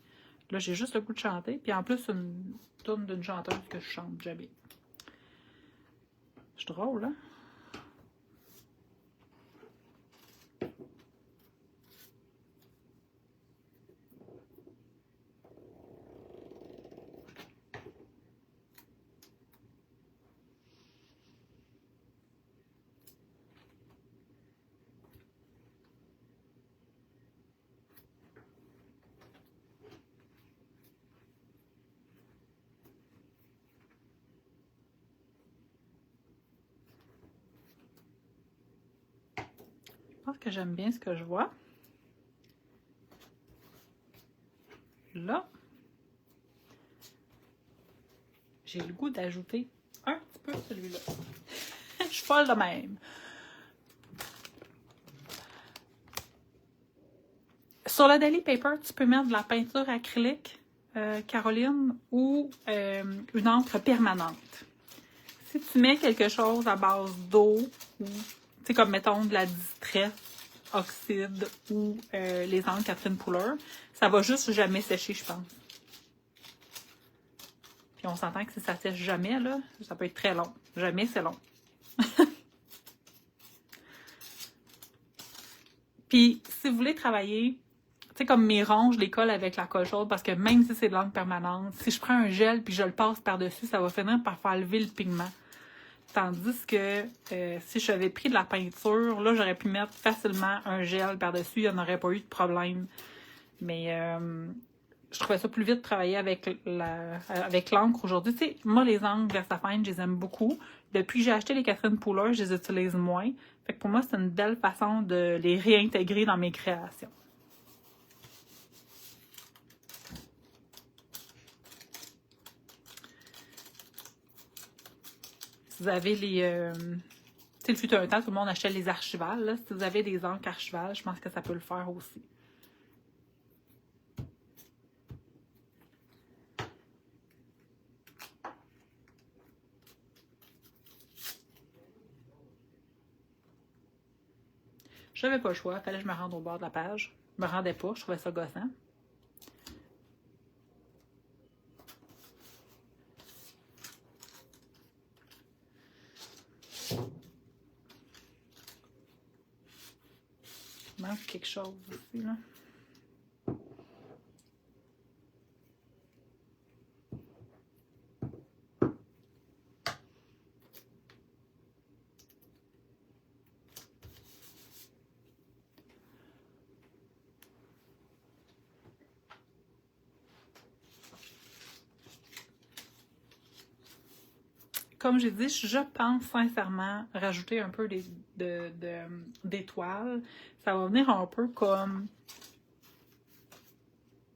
Là, j'ai juste le goût de chanter. Puis en plus, une tune d'une chanteuse que je chante jamais. C'est drôle, hein? Je pense que j'aime bien ce que je vois. Là, j'ai le goût d'ajouter un petit peu celui-là. Je suis folle de même. Sur le Daily Paper, tu peux mettre de la peinture acrylique, Caroline, ou une encre permanente. Si tu mets quelque chose à base d'eau, ou tu sais, comme mettons de la distress, oxyde ou les encres Catherine Pooler, ça va juste jamais sécher, je pense. Puis on s'entend que si ça sèche jamais, là, ça peut être très long. Jamais, c'est long. Puis, si vous voulez travailler, tu sais, comme mes ronds, je les colle avec la colle chaude parce que même si c'est de l'encre permanente, si je prends un gel puis je le passe par-dessus, ça va finir par faire lever le pigment. Tandis que si j'avais pris de la peinture, là, j'aurais pu mettre facilement un gel par-dessus, il n'y en aurait pas eu de problème. Mais je trouvais ça plus vite de travailler avec l'encre aujourd'hui. Tu sais, moi, les encres VersaFine, je les aime beaucoup. Depuis que j'ai acheté les Catherine Pooler, je les utilise moins. Fait que pour moi, c'est une belle façon de les réintégrer dans mes créations. Si vous avez les... tu sais, le fut un temps, tout le monde achetait les archivales. Là. Si vous avez des encres archivales, je pense que ça peut le faire aussi. Je n'avais pas le choix, il fallait que je me rende au bord de la page. Je me rendais pas, je trouvais ça gossant. Il manque quelque chose aussi, là. Comme j'ai dit, je pense sincèrement rajouter un peu d'étoiles. Ça va venir un peu comme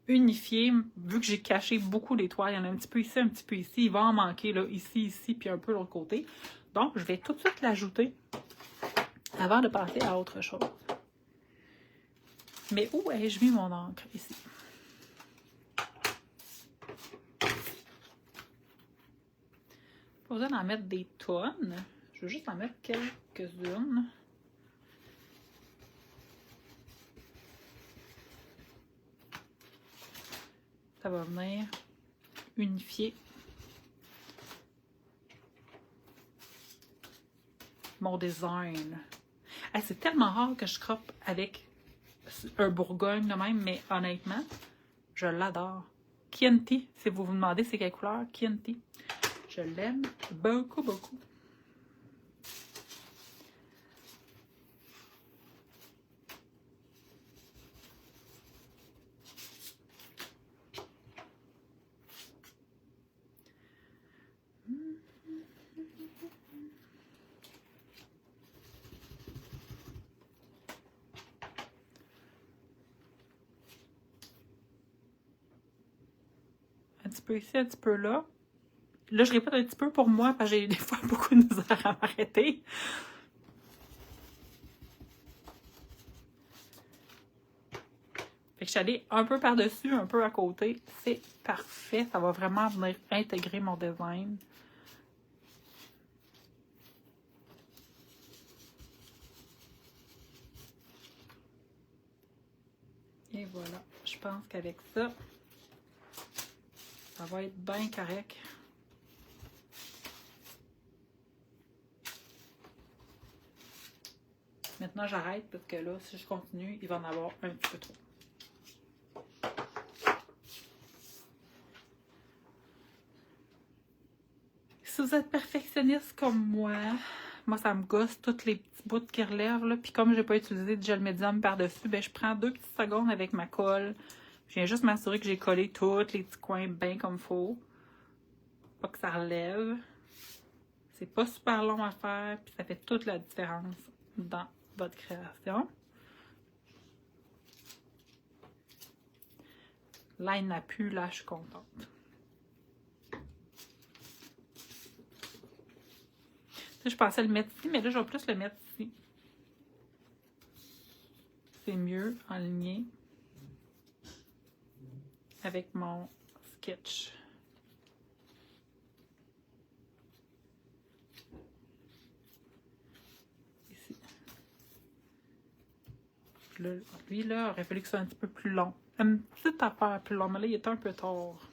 unifier, vu que j'ai caché beaucoup d'étoiles. Il y en a un petit peu ici, un petit peu ici. Il va en manquer là, ici, puis un peu de l'autre côté. Donc, je vais tout de suite l'ajouter avant de passer à autre chose. Mais où ai-je mis mon encre? Ici. Pas besoin d'en mettre des tonnes. Je veux juste en mettre quelques-unes. Ça va venir unifier mon design. Hey, c'est tellement rare que je croppe avec un Bourgogne de même, mais honnêtement, je l'adore. Chianti, si vous vous demandez c'est quelle couleur, Chianti. Je l'aime beaucoup, beaucoup. Un petit peu ici, un petit peu là. Là, je répète un petit peu pour moi parce que j'ai des fois beaucoup de misère à m'arrêter. Fait que je suis allée un peu par-dessus, un peu à côté. C'est parfait. Ça va vraiment venir intégrer mon design. Et voilà. Je pense qu'avec ça, ça va être bien correct. Maintenant, j'arrête parce que là, si je continue, il va en avoir un petit peu trop. Si vous êtes perfectionniste comme moi, ça me gosse tous les petits bouts qui relèvent. Là. Puis comme je n'ai pas utilisé de gel médium par-dessus, ben, je prends 2 petites secondes avec ma colle. Je viens juste m'assurer que j'ai collé tous les petits coins bien comme il faut. Pas que ça relève. C'est pas super long à faire, puis ça fait toute la différence dans votre création. Là, il n'a plus, là, je suis contente. Je pensais le mettre ici, mais là, je vais plus le mettre ici. C'est mieux aligné avec mon sketch. Ici. Là, lui, là, il aurait fallu que ce soit un petit peu plus long. Une petite affaire plus longue, mais là, il est un peu tard.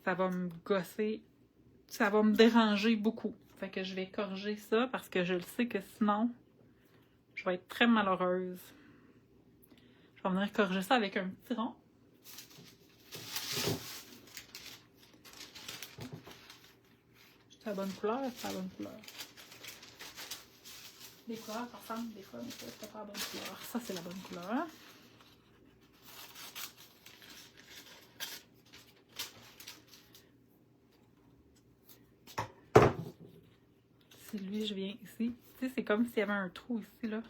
ça va me gosser, ça va me déranger beaucoup. Fait que je vais corriger ça parce que je le sais que sinon, je vais être très malheureuse. Je vais venir corriger ça avec un petit rond. C'est la bonne couleur, c'est la bonne couleur. Les couleurs ressemblent des fois, mais c'est pas la bonne couleur. Ça, c'est la bonne couleur. Si lui, je viens ici. Tu sais, c'est comme s'il y avait un trou ici, là.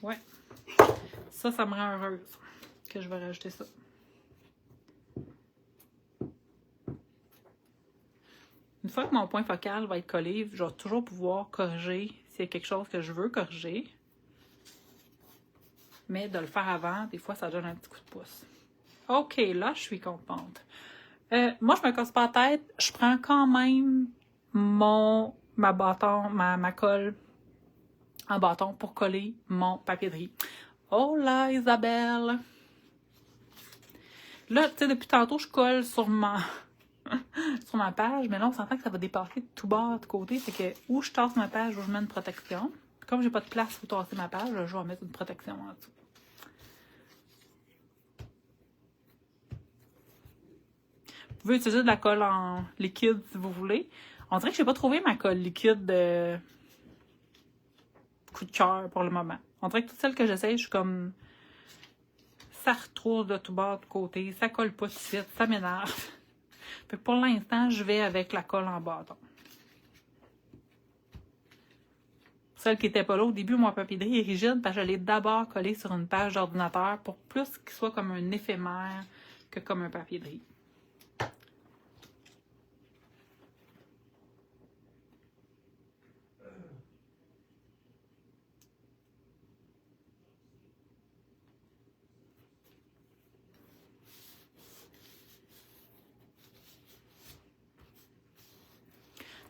Ouais. Ça me rend heureuse que je vais rajouter ça. Une fois que mon point focal va être collé, je vais toujours pouvoir corriger s'il y a quelque chose que je veux corriger. Mais de le faire avant, des fois, ça donne un petit coup de pouce. OK, là, je suis contente. Moi, je me casse pas la tête. Je prends quand même ma colle en bâton pour coller mon papier de riz. Oh là, Isabelle! Là, tu sais, depuis tantôt, je colle sur ma page, mais là, on s'entend que ça va dépasser de tout bas, de côté. Fait que où je tasse ma page, où je mets une protection. Comme j'ai pas de place pour tasser ma page, je vais mettre une protection en dessous. Vous pouvez utiliser de la colle en liquide si vous voulez. On dirait que je n'ai pas trouvé ma colle liquide de coup de cœur pour le moment. On dirait que toutes celles que j'essaie, je suis comme... Ça retrousse de tout bas, de côté. Ça colle pas tout de suite. Ça m'énerve. Fait que pour l'instant, je vais avec la colle en bâton. Celle qui n'était pas là au début, mon papier de riz est rigide parce que je l'ai d'abord collé sur une page d'ordinateur pour plus qu'il soit comme un éphémère que comme un papier de riz.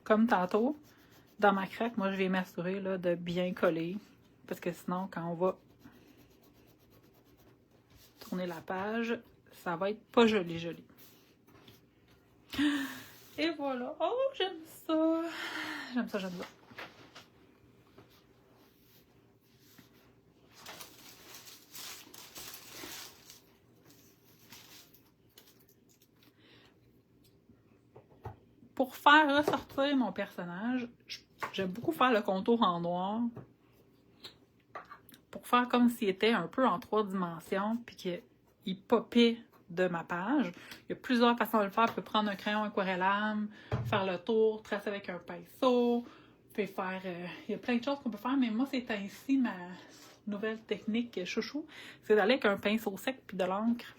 Comme tantôt, dans ma craque, moi, je vais m'assurer là, de bien coller. Parce que sinon, quand on va tourner la page, ça va être pas joli, joli. Et voilà. Oh, j'aime ça. J'aime ça, j'aime ça. Pour faire ressortir mon personnage, j'aime beaucoup faire le contour en noir. Pour faire comme s'il était un peu en 3 dimensions, puis qu'il popait de ma page. Il y a plusieurs façons de le faire. Vous pouvez prendre un crayon aquarellable, faire le tour, tracer avec un pinceau. Vous pouvez faire... il y a plein de choses qu'on peut faire, mais moi, c'est ainsi ma nouvelle technique chouchou. C'est d'aller avec un pinceau sec puis de l'encre.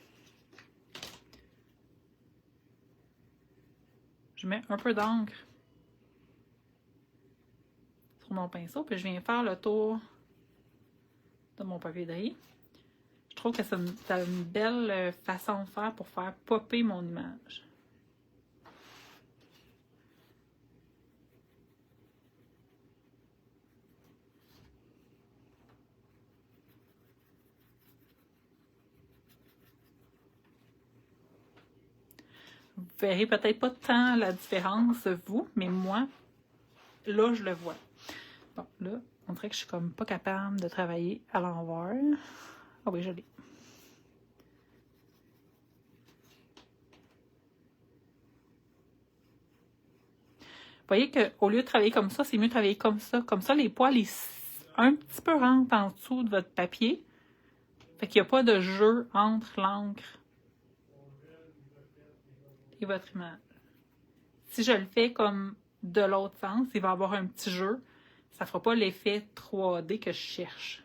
Je mets un peu d'encre sur mon pinceau, puis je viens faire le tour de mon papier de riz. Je trouve que c'est une belle façon de faire pour faire popper mon image. Vous verrez peut-être pas tant la différence, vous, mais moi, là, je le vois. Bon, là, on dirait que je suis comme pas capable de travailler à l'envers. Ah oui, je l'ai. Vous voyez qu'au lieu de travailler comme ça, c'est mieux de travailler comme ça. Comme ça, les poils, ils un petit peu rentrent en dessous de votre papier. Fait qu'il n'y a pas de jeu entre l'encre et votre image. Si je le fais comme de l'autre sens, il va y avoir un petit jeu. Ça ne fera pas l'effet 3D que je cherche.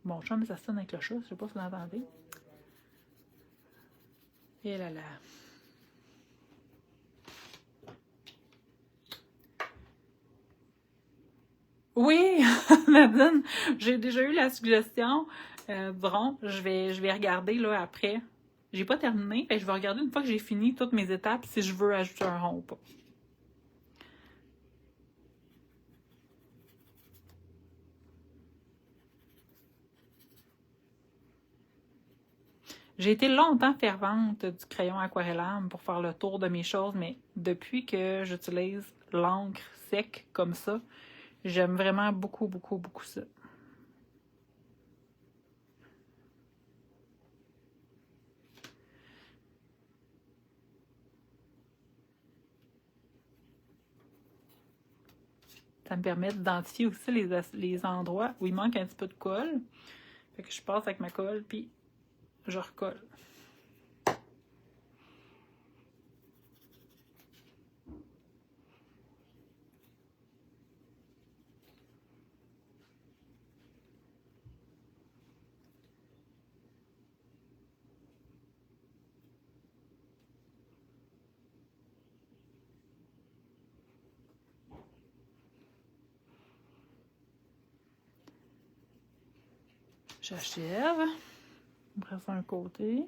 Mon chum, ça sonne avec le chat. Je ne sais pas si vous l'entendez. Et là là. Oui, Nadine, j'ai déjà eu la suggestion. Bon, je vais regarder là après J'ai pas terminé, fait que je vais regarder une fois que j'ai fini toutes mes étapes si je veux ajouter un rond ou pas. J'ai été longtemps fervente du crayon aquarellable pour faire le tour de mes choses, mais depuis que j'utilise l'encre sec comme ça, j'aime vraiment beaucoup, beaucoup, beaucoup ça. Ça me permet d'identifier aussi les endroits où il manque un petit peu de colle. Fait que je passe avec ma colle, puis je recolle. J'achève. Après ça, un côté.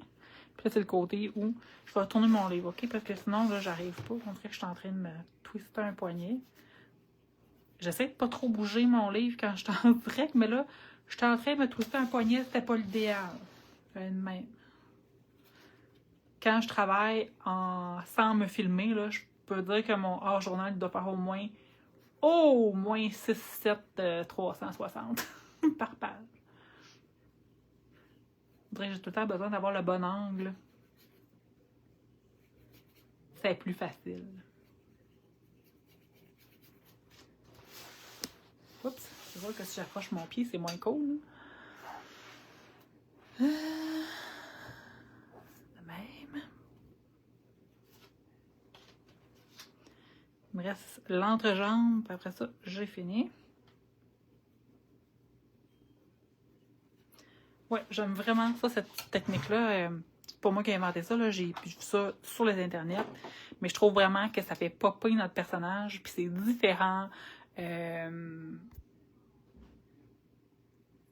Puis là, c'est le côté où je vais retourner mon livre, OK? Parce que sinon, là, j'arrive pas. On dirait que je suis en train de me twister un poignet. J'essaie de pas trop bouger mon livre quand je suis en direct, mais là, je suis en train de me twister un poignet. C'était pas l'idéal. Même. Quand je travaille sans me filmer, là, je peux dire que mon hors-journal doit faire au moins 6, 7, 360 par page. J'ai tout le temps besoin d'avoir le bon angle. C'est plus facile. Oups, c'est vrai que si j'approche mon pied, c'est moins cool. De même. Il me reste l'entrejambe, puis après ça, j'ai fini. Ouais, j'aime vraiment ça, cette petite technique-là. C'est pas moi qui ai inventé ça, là. J'ai vu ça sur les internets. Mais je trouve vraiment que ça fait popper notre personnage, puis c'est différent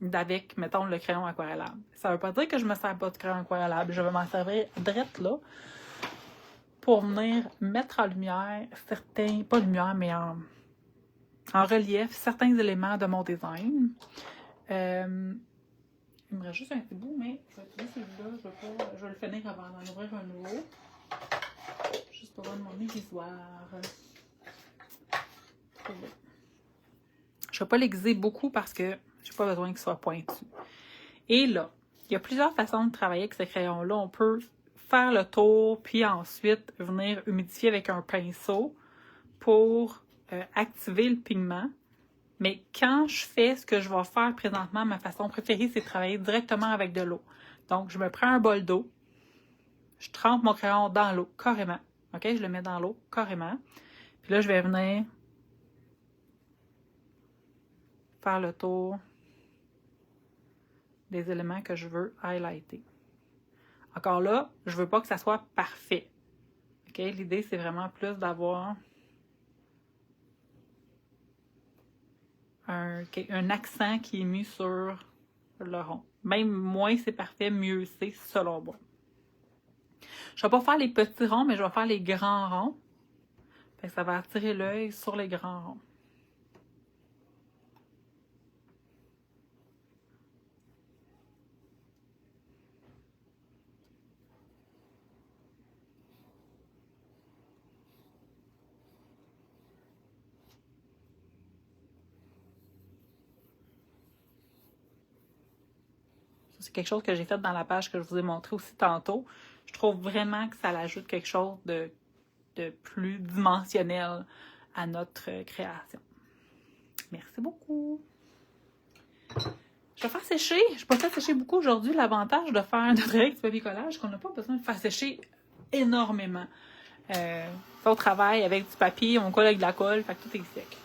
d'avec, mettons, le crayon aquarellable. Ça veut pas dire que je me sers pas de crayon aquarellable. Je vais m'en servir direct là pour venir mettre en lumière certains, pas lumière, mais en relief, certains éléments de mon design. Il me reste juste un petit bout, mais je vais utiliser celui-là. Je vais le finir avant d'en ouvrir un nouveau. Juste pour voir mon aiguisoire. Je ne vais pas l'aiguiser beaucoup parce que j'ai pas besoin qu'il soit pointu. Et là, il y a plusieurs façons de travailler avec ce crayon-là. On peut faire le tour, puis ensuite venir humidifier avec un pinceau pour activer le pigment. Mais quand je fais ce que je vais faire présentement, ma façon préférée, c'est de travailler directement avec de l'eau. Donc, je me prends un bol d'eau, je trempe mon crayon dans l'eau, carrément. OK? Je le mets dans l'eau, carrément. Puis là, je vais venir faire le tour des éléments que je veux highlighter. Encore là, je ne veux pas que ça soit parfait. OK? L'idée, c'est vraiment plus d'avoir un accent qui est mis sur le rond. Même moins c'est parfait, mieux c'est selon moi. Je ne vais pas faire les petits ronds, mais je vais faire les grands ronds. Fait que ça va attirer l'œil sur les grands ronds. C'est quelque chose que j'ai fait dans la page que je vous ai montré aussi tantôt. Je trouve vraiment que ça ajoute quelque chose de plus dimensionnel à notre création. Merci beaucoup. Je vais faire sécher. Je n'ai pas fait sécher beaucoup aujourd'hui. L'avantage de faire notre règle du papier collage, c'est qu'on n'a pas besoin de faire sécher énormément. On travaille avec du papier, on colle avec de la colle, fait que tout est sec.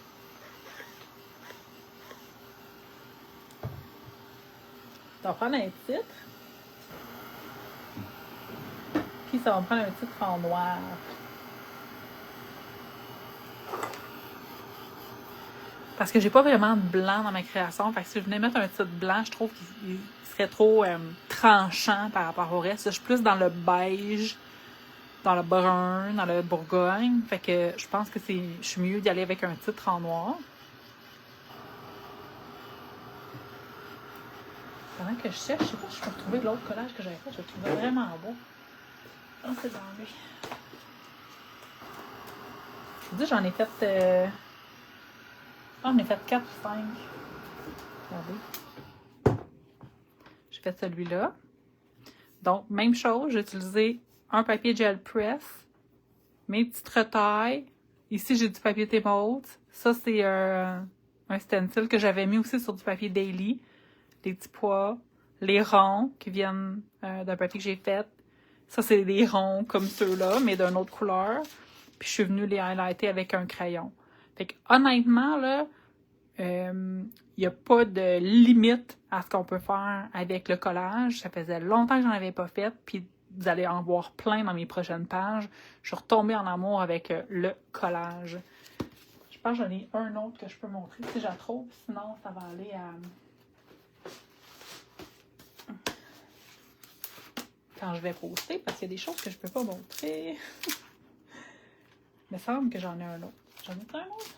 Ça va prendre un titre. Puis ça va me prendre un titre en noir. Parce que j'ai pas vraiment de blanc dans ma création. Fait que si je venais mettre un titre blanc, je trouve qu'il serait trop tranchant par rapport au reste. Je suis plus dans le beige, dans le brun, dans le bourgogne. Fait que je pense que je suis mieux d'y aller avec un titre en noir. Pendant que je cherche, je sais pas si je peux retrouver l'autre collage que j'avais fait. Je le trouvais vraiment beau. Oh, c'est dans lui. Je vous dis, j'en ai fait... j'en ai fait 4 ou 5. Regardez. J'ai fait celui-là. Donc, même chose, j'ai utilisé un papier gel press, mes petites retailles. Ici, j'ai du papier T-Mode. Ça, c'est un stencil que j'avais mis aussi sur du papier Daily. Les petits pois, les ronds qui viennent d'un papier que j'ai fait. Ça, c'est des ronds comme ceux-là, mais d'une autre couleur. Puis je suis venue les highlighter avec un crayon. Fait que honnêtement, là, il n'y a pas de limite à ce qu'on peut faire avec le collage. Ça faisait longtemps que j'en avais pas fait, puis vous allez en voir plein dans mes prochaines pages. Je suis retombée en amour avec le collage. Je pense que j'en ai un autre que je peux montrer si j'en trouve, sinon ça va aller à... quand je vais poster, parce qu'il y a des choses que je peux pas montrer. Il me semble que j'en ai un autre. J'en ai un autre?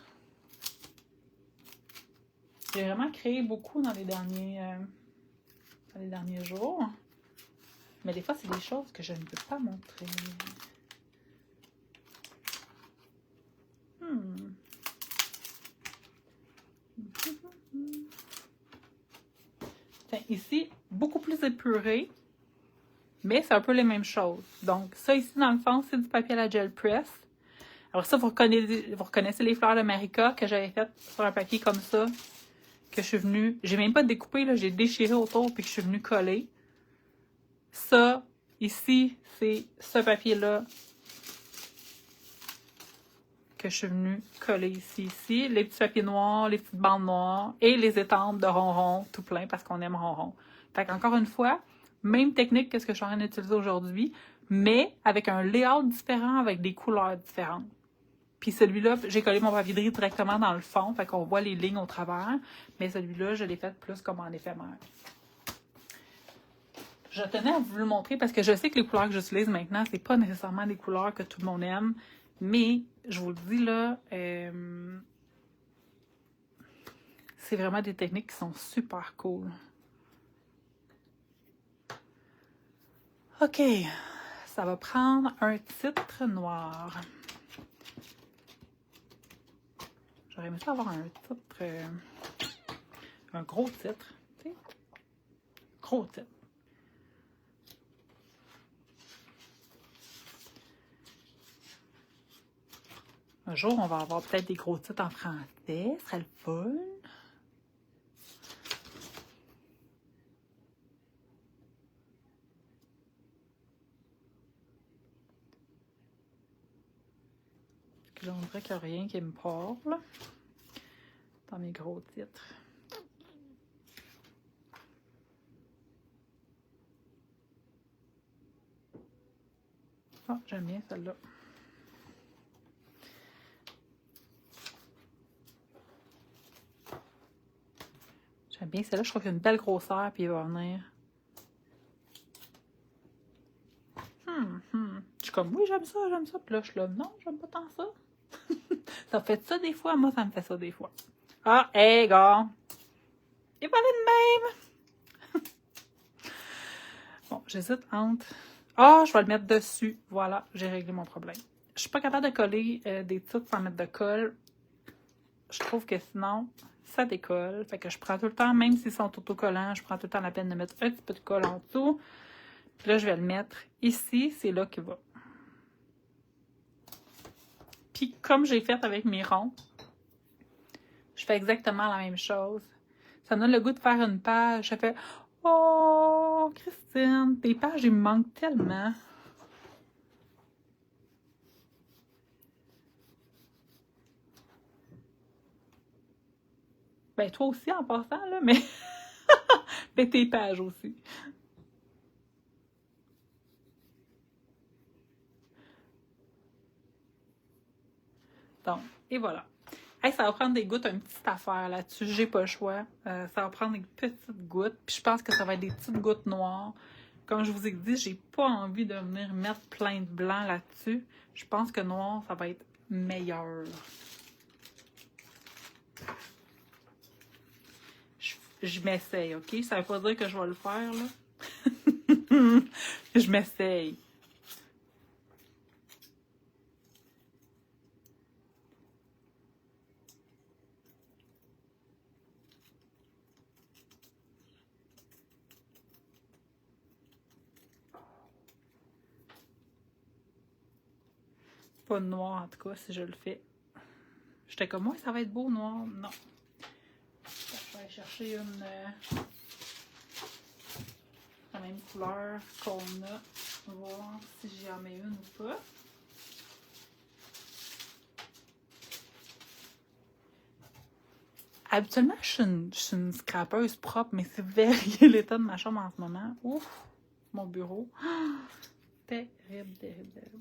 J'ai vraiment créé beaucoup dans les derniers jours. Mais des fois, c'est des choses que je ne peux pas montrer. Ici, beaucoup plus épuré, mais c'est un peu les mêmes choses. Donc, ça ici, dans le fond, c'est du papier à la gel press. Alors ça, vous reconnaissez les fleurs de Marika que j'avais faites sur un papier comme ça, que je suis venue... J'ai même pas découpé, là, j'ai déchiré autour puis que je suis venue coller. Ça, ici, c'est ce papier-là que je suis venue coller ici. Les petits papiers noirs, les petites bandes noires et les étampes de ronron tout plein parce qu'on aime ronron. Fait qu'encore une fois, même technique que ce que je suis en train d'utiliser aujourd'hui, mais avec un layout différent, avec des couleurs différentes. Puis celui-là, j'ai collé mon papier de riz directement dans le fond, fait qu'on voit les lignes au travers, mais celui-là, je l'ai fait plus comme en éphémère. Je tenais à vous le montrer parce que je sais que les couleurs que j'utilise maintenant, c'est pas nécessairement des couleurs que tout le monde aime, mais je vous le dis là, c'est vraiment des techniques qui sont super cool. OK, ça va prendre un titre noir. J'aurais aimé ça avoir un titre, un gros titre, tu sais, gros titre. Un jour, on va avoir peut-être des gros titres en français, ce serait le fun. Là, on dirait qu'il n'y a rien qui me parle dans mes gros titres. Ah, j'aime bien celle-là. J'aime bien celle-là. Je trouve qu'il y a une belle grosseur, puis il va venir. Je suis comme, oui, j'aime ça. Puis là, je suis là, non, j'aime pas tant ça. Ça fait ça des fois, moi, ça me fait ça des fois. Ah, hey, gars! Il va aller de même! Bon, j'hésite entre... Ah, je vais le mettre dessus. Voilà, j'ai réglé mon problème. Je suis pas capable de coller des titres sans mettre de colle. Je trouve que sinon, ça décolle. Fait que je prends tout le temps, même s'ils sont autocollants, je prends tout le temps la peine de mettre un petit peu de colle en dessous. Puis là, je vais le mettre ici. C'est là qu'il va. Puis, comme j'ai fait avec mes ronds, je fais exactement la même chose. Ça me donne le goût de faire une page. Je fais « Oh, Christine, tes pages, il me manquent tellement. » Ben, toi aussi, en passant, là, mais... mais tes pages aussi. Donc, et voilà. Hey, ça va prendre des gouttes, une petite affaire là-dessus. J'ai pas le choix. Ça va prendre des petites gouttes. Puis je pense que ça va être des petites gouttes noires. Comme je vous ai dit, j'ai pas envie de venir mettre plein de blanc là-dessus. Je pense que noir, ça va être meilleur. Je m'essaye, OK? Ça veut pas dire que je vais le faire, là. Je m'essaye. Pas de noir, en tout cas, si je le fais. J'étais comme, moi, ça va être beau, noir. Non. Je vais aller chercher la même couleur qu'on a. Voir si j'en mets une ou pas. Habituellement, je suis une scrapeuse propre, mais c'est varié l'état de ma chambre en ce moment. Ouf! Mon bureau. Terrible, terrible, terrible.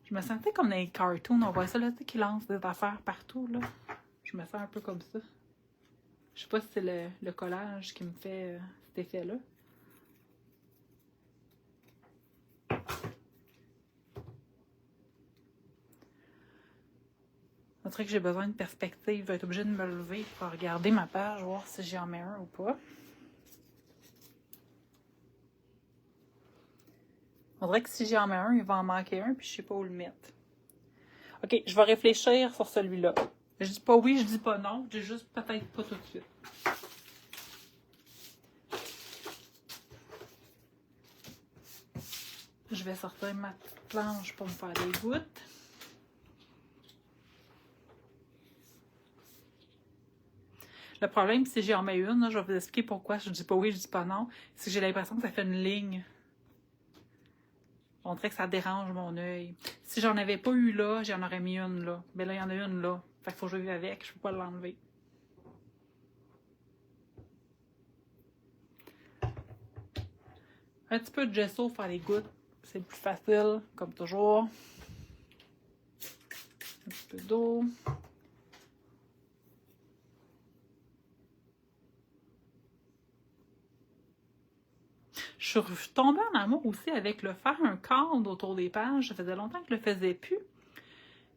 Je me sentais comme dans les cartoons. On voit ça, là, tu sais, qui lancent des affaires partout, là. Je me sens un peu comme ça. Je sais pas si c'est le collage qui me fait cet effet-là. On dirait que j'ai besoin de perspective. Je vais être obligée de me lever pour regarder ma page, voir si j'en mets un ou pas. On dirait que si j'en mets un, il va en manquer un, puis je sais pas où le mettre. OK, je vais réfléchir sur celui-là. Je dis pas oui, je dis pas non. Je dis juste peut-être pas tout de suite. Je vais sortir ma petite planche pour me faire des gouttes. Le problème, si j'en mets une, là, je vais vous expliquer pourquoi je dis pas oui, je dis pas non. C'est que j'ai l'impression que ça fait une ligne. On dirait que ça dérange mon œil. Si j'en avais pas eu là, j'en aurais mis une là. Mais là, il y en a une là. Fait qu'il faut que je vive avec. Je peux pas l'enlever. Un petit peu de gesso pour faire les gouttes. C'est plus facile, comme toujours. Un petit peu d'eau. Je suis tombée en amour aussi avec le faire un cadre autour des pages. Ça faisait longtemps que je le faisais plus.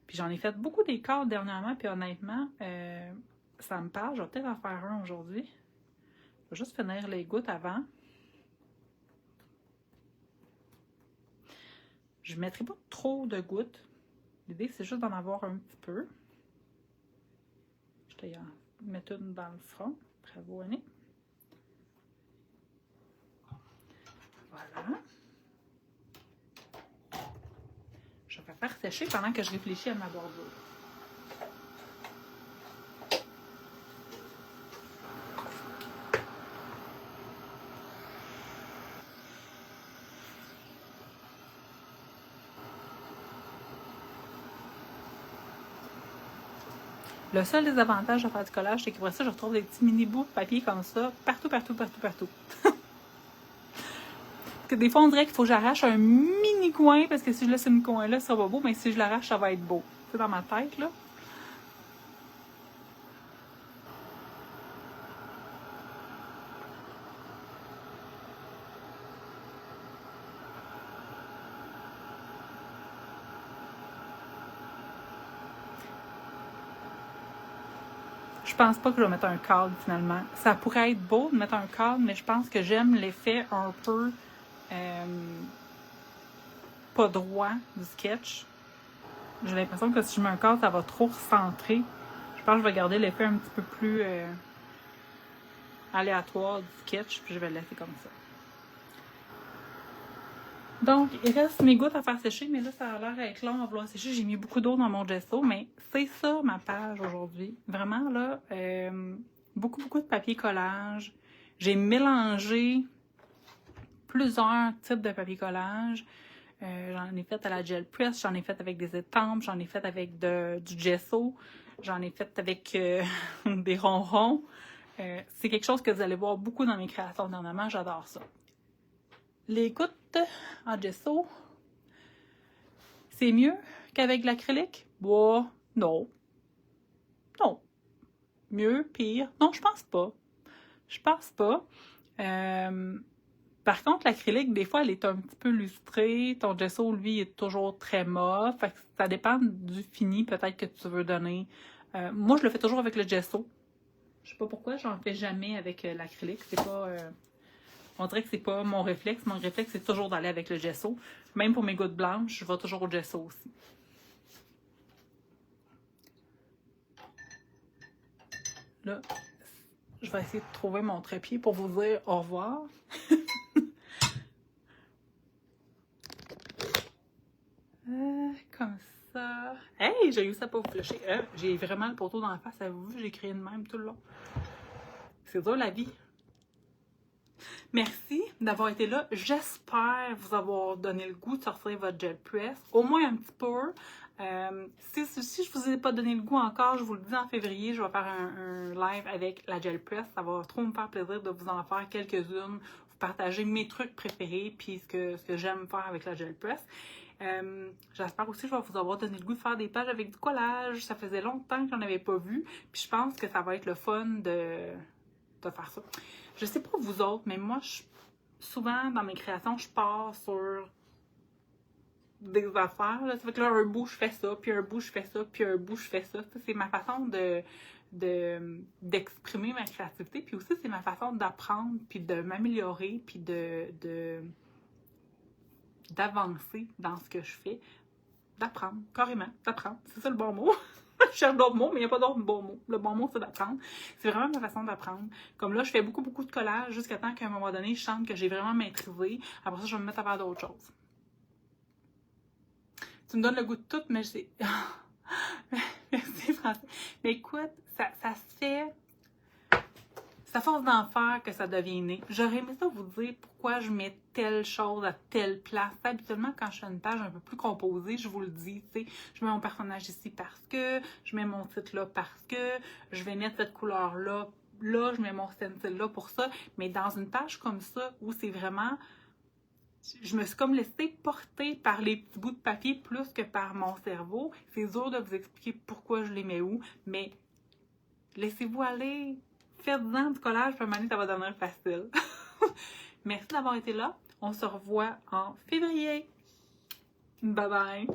Puis j'en ai fait beaucoup des cadres dernièrement. Puis honnêtement, ça me parle. Je vais peut-être en faire un aujourd'hui. Je vais juste finir les gouttes avant. Je ne mettrai pas trop de gouttes. L'idée, c'est juste d'en avoir un petit peu. Je vais en mettre une dans le front. Bravo, Annie. Voilà. Je vais faire sécher pendant que je réfléchis à ma bordure. Le seul désavantage de faire du collage, c'est qu'après ça, je retrouve des petits mini bouts de papier comme ça, partout, partout, partout, partout. Que des fois, on dirait qu'il faut que j'arrache un mini coin, parce que si je laisse un coin-là, ça va beau, mais si je l'arrache, ça va être beau. C'est dans ma tête, là. Je pense pas que je vais mettre un cadre, finalement. Ça pourrait être beau de mettre un cadre, mais je pense que j'aime l'effet un peu pas droit du sketch. J'ai l'impression que si je mets un cadre, ça va trop recentrer. Je pense que je vais garder l'effet un petit peu plus aléatoire du sketch, puis je vais le laisser comme ça. Donc, il reste mes gouttes à faire sécher, mais là, ça a l'air d'être long à vouloir sécher. J'ai mis beaucoup d'eau dans mon gesso, mais c'est ça ma page aujourd'hui. Vraiment, là, beaucoup, beaucoup de papier collage. J'ai mélangé plusieurs types de papier collage. J'en ai fait à la gel press, j'en ai fait avec des étampes, j'en ai fait avec du gesso, j'en ai fait avec des ronrons. C'est quelque chose que vous allez voir beaucoup dans mes créations dernièrement, j'adore ça. Les gouttes en gesso, c'est mieux qu'avec l'acrylique? Bah, non. Non. Mieux, pire? Non, je pense pas. Je pense pas. Par contre, l'acrylique, des fois, elle est un petit peu lustrée. Ton gesso, lui, est toujours très mauve. Fait que ça dépend du fini, peut-être, que tu veux donner. Moi, je le fais toujours avec le gesso. Je sais pas pourquoi, j'en fais jamais avec l'acrylique. C'est pas... on dirait que c'est pas mon réflexe. Mon réflexe, c'est toujours d'aller avec le gesso. Même pour mes gouttes blanches, je vais toujours au gesso aussi. Là, je vais essayer de trouver mon trépied pour vous dire au revoir. Comme ça. Hey, j'ai réussi à pas vous flasher. J'ai vraiment le poteau dans la face. Avez-vous vu, j'ai créé de même tout le long. C'est dur la vie. Merci d'avoir été là. J'espère vous avoir donné le goût de sortir votre gel press. Au moins un petit peu. Si je vous ai pas donné le goût encore, je vous le dis, en février, je vais faire un live avec la gel press. Ça va trop me faire plaisir de vous en faire quelques-unes, vous partager mes trucs préférés puis ce que j'aime faire avec la gel press. J'espère aussi que je vais vous avoir donné le goût de faire des pages avec du collage. Ça faisait longtemps que j'en avais pas vu. Puis je pense que ça va être le fun de faire ça. Je sais pas vous autres, mais moi, souvent dans mes créations, je pars sur des affaires. Là. Ça fait que là, un bout, je fais ça, puis un bout, je fais ça, puis un bout, je fais ça. C'est ma façon d'exprimer ma créativité. Puis aussi, c'est ma façon d'apprendre, puis de m'améliorer, puis d'avancer dans ce que je fais. D'apprendre, carrément, d'apprendre. C'est ça le bon mot. Je cherche d'autres mots, mais il n'y a pas d'autres bons mots. Le bon mot, c'est d'apprendre. C'est vraiment ma façon d'apprendre. Comme là, je fais beaucoup, beaucoup de collages jusqu'à temps qu'à un moment donné, je sente que j'ai vraiment maîtrisé. Après ça, je vais me mettre à faire d'autres choses. Tu me donnes le goût de tout, mais c'est... Merci, François. Mais écoute, ça se fait... C'est à force d'en faire que ça devient né. J'aurais aimé ça vous dire pourquoi je mets telle chose à telle place. Habituellement, quand je fais une page un peu plus composée, je vous le dis, tu sais, je mets mon personnage ici parce que, je mets mon titre là parce que, je vais mettre cette couleur-là, là, je mets mon stencil là pour ça. Mais dans une page comme ça, où c'est vraiment... Je me suis comme laissée porter par les petits bouts de papier plus que par mon cerveau. C'est dur de vous expliquer pourquoi je les mets où, mais laissez-vous aller. Faites-en du collage, puis à un moment donné, ça va devenir facile. Merci d'avoir été là. On se revoit en février. Bye bye!